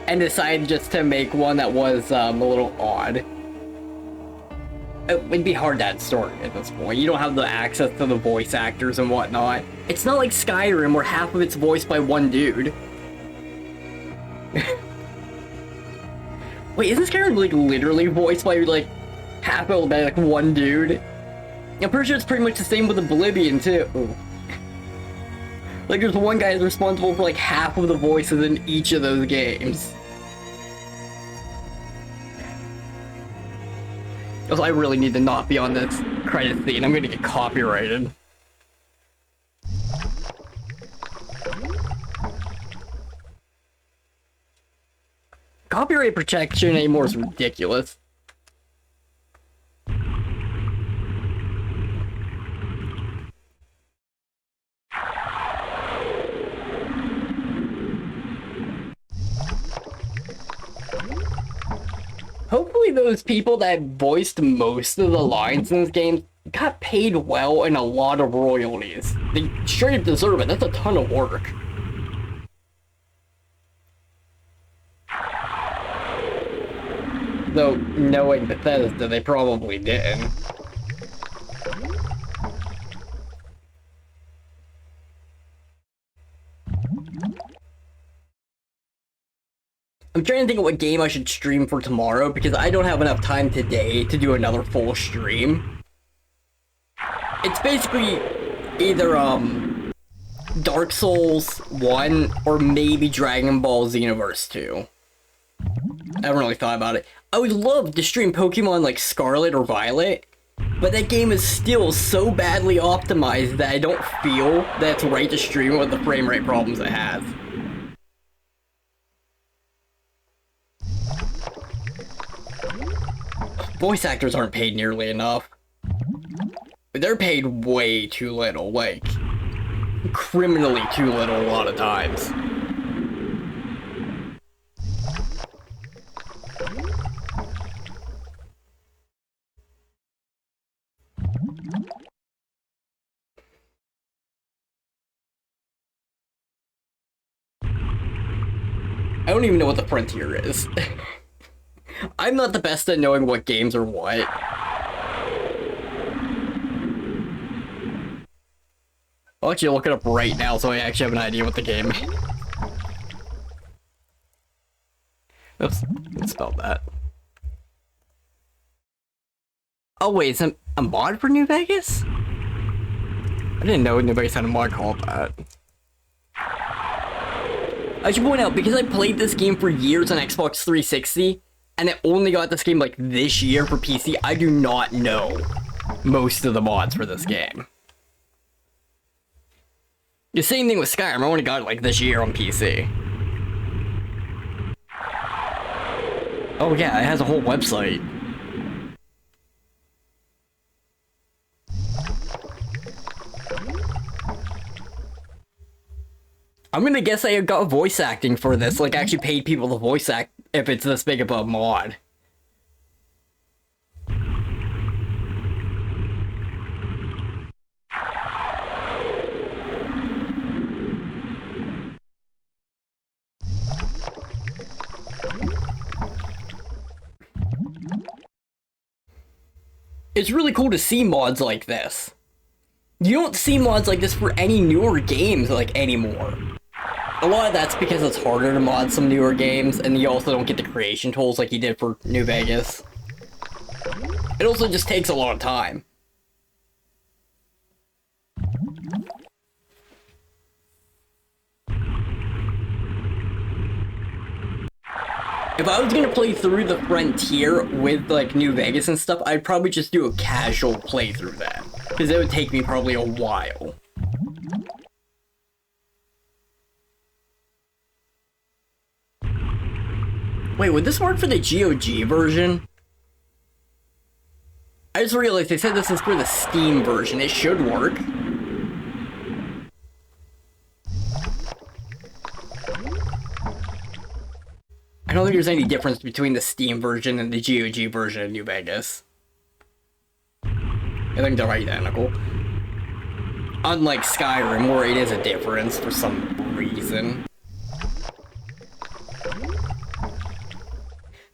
and decided just to make one that was a little odd. It would be hard to add story at this point. You don't have the access to the voice actors and whatnot. It's not like Skyrim where half of it's voiced by one dude. Wait, isn't Skyrim like literally voiced by like half of it by like one dude? I'm pretty sure it's pretty much the same with Oblivion too. Ooh. Like there's one guy who's responsible for like half of the voices in each of those games. Also, I really need to not be on this credit scene. I'm gonna get copyrighted. Copyright protection anymore is ridiculous. Hopefully those people that voiced most of the lines in this game got paid well and a lot of royalties. They straight up deserve it. That's a ton of work. Though, knowing Bethesda, they probably didn't. I'm trying to think of what game I should stream for tomorrow, because I don't have enough time today to do another full stream. It's basically either, Dark Souls 1 or maybe Dragon Ball Xenoverse 2. I haven't really thought about it. I would love to stream Pokemon like Scarlet or Violet, but that game is still so badly optimized that I don't feel that it's right to stream with the frame rate problems it has. Voice actors aren't paid nearly enough. They're paid way too little, like, criminally too little a lot of times. I don't even know what the frontier is. I'm not the best at knowing what games are what. I'll actually look it up right now so I actually have an idea what the game is. Oops, I spelled that. Oh wait, it's a mod for New Vegas? I didn't know New Vegas had a mod called that. I should point out, because I played this game for years on Xbox 360, and I only got this game like this year for PC, I do not know most of the mods for this game. The same thing with Skyrim, I only got it like this year on PC. Oh yeah, it has a whole website. I'm gonna guess I got voice acting for this, like actually paid people to voice act if it's this big of a mod. It's really cool to see mods like this. You don't see mods like this for any newer games like anymore. A lot of that's because it's harder to mod some newer games, and you also don't get the creation tools like you did for New Vegas. It also just takes a lot of time. If I was gonna play through the Frontier with like New Vegas and stuff, I'd probably just do a casual playthrough then, because it would take me probably a while. Wait, would this work for the GOG version? I just realized they said this is for the Steam version. It should work. I don't think there's any difference between the Steam version and the GOG version of New Vegas. I think they're identical. Unlike Skyrim, where it is a difference for some reason.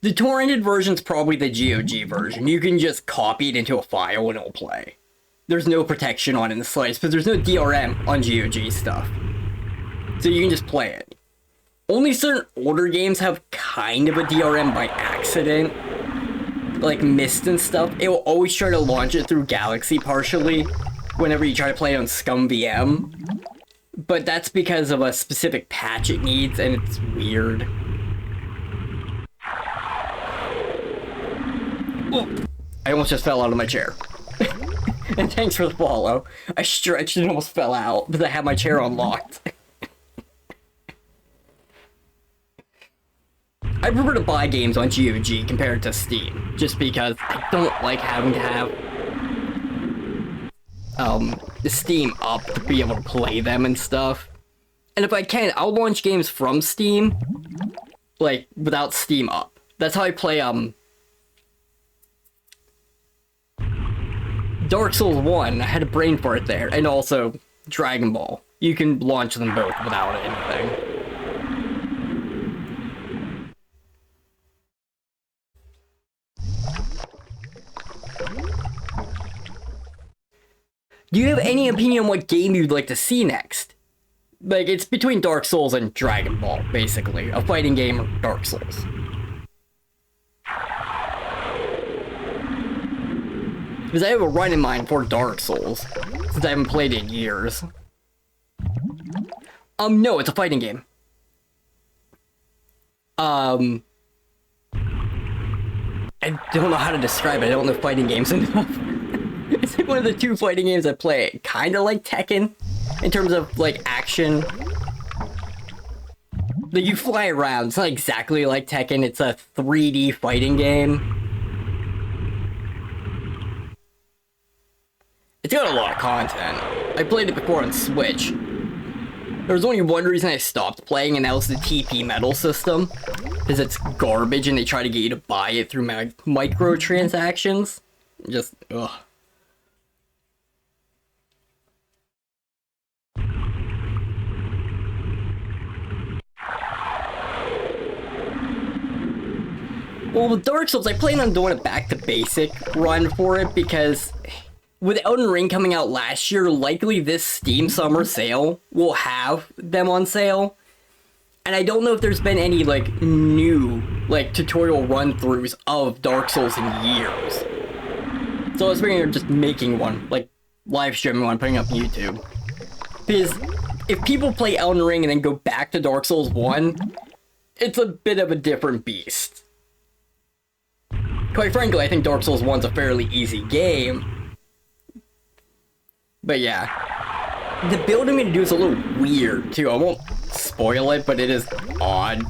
The torrented version's probably the GOG version. You can just copy it into a file and it'll play. There's no protection on it in the slightest, but there's no DRM on GOG stuff. So you can just play it. Only certain older games have kind of a DRM by accident. Like Myst and stuff. It will always try to launch it through Galaxy partially whenever you try to play it on ScumVM. But that's because of a specific patch it needs, and it's weird. Oh, I almost just fell out of my chair. And thanks for the follow. I stretched and almost fell out, but I had my chair unlocked. I prefer to buy games on GOG compared to Steam, just because I don't like having to have the Steam up to be able to play them and stuff. And if I can, I'll launch games from Steam, like, without Steam up. That's how I play, Dark Souls 1, I had a brain fart there, and also Dragon Ball. You can launch them both without anything. Do you have any opinion on what game you'd like to see next? Like, it's between Dark Souls and Dragon Ball, basically. A fighting game or Dark Souls. Because I have a run in mind for Dark Souls, since I haven't played it in years. No, it's a fighting game. I don't know how to describe it. I don't know fighting games enough. It's like one of the two fighting games I play. Kinda like Tekken, in terms of, like, action. Like, you fly around. It's not exactly like Tekken. It's a 3D fighting game. It's got a lot of content. I played it before on Switch. There was only one reason I stopped playing, and that was the TP Metal system. Because it's garbage, and they try to get you to buy it through microtransactions. Just, ugh. Well, with Dark Souls, I plan on doing a back-to-basic run for it, because with Elden Ring coming out last year, likely this Steam Summer Sale will have them on sale. And I don't know if there's been any, like, new, like, tutorial run-throughs of Dark Souls in years. So I was thinking of just making one, like, live streaming one, putting up on YouTube. Because if people play Elden Ring and then go back to Dark Souls 1, it's a bit of a different beast. Quite frankly, I think Dark Souls 1's a fairly easy game. But yeah. The build I'm gonna do is a little weird, too. I won't spoil it, but it is odd.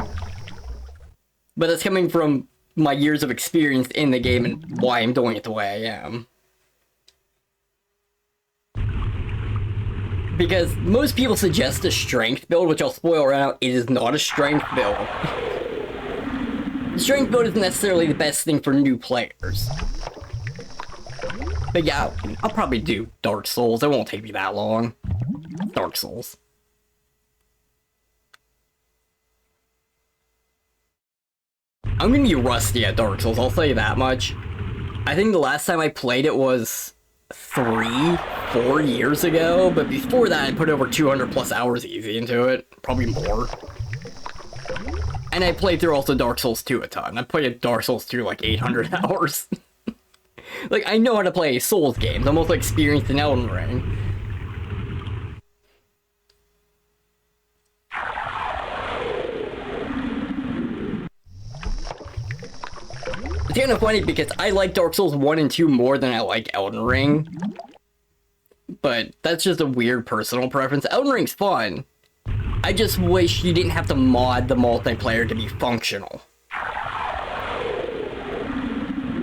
But that's coming from my years of experience in the game and why I'm doing it the way I am. Because most people suggest a strength build, which I'll spoil right now. It is not a strength build. Strength build isn't necessarily the best thing for new players. But yeah, I'll probably do Dark Souls. It won't take me that long. Dark Souls. I'm gonna be rusty at Dark Souls, I'll tell you that much. I think the last time I played it was 3-4 years ago, but before that I put over 200 plus hours easy into it. Probably more. And I played through also Dark Souls 2 a ton. I played Dark Souls 2 like 800 hours. Like, I know how to play Souls games. I'm also experienced in Elden Ring. It's kind of funny because I like Dark Souls 1 and 2 more than I like Elden Ring. But that's just a weird personal preference. Elden Ring's fun. I just wish you didn't have to mod the multiplayer to be functional.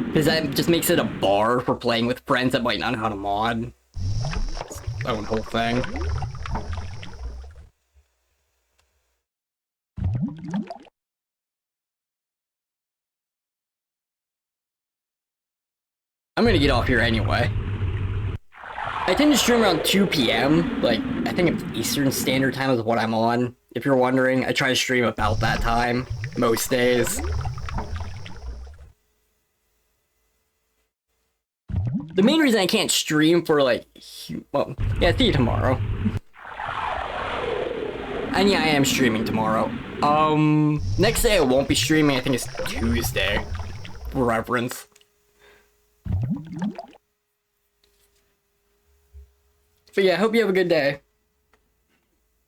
Because that just makes it a bar for playing with friends that might not know how to mod. It's its own whole thing. I'm gonna get off here anyway. I tend to stream around 2 p.m. Like, I think it's Eastern Standard Time is what I'm on. If you're wondering, I try to stream about that time most days. The main reason I can't stream for, like, well, yeah, see you tomorrow. And yeah, I am streaming tomorrow. Next day I won't be streaming, I think it's Tuesday. For reference. But yeah, I hope you have a good day.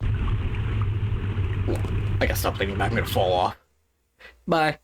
I gotta stop thinking about I'm gonna fall off. Bye.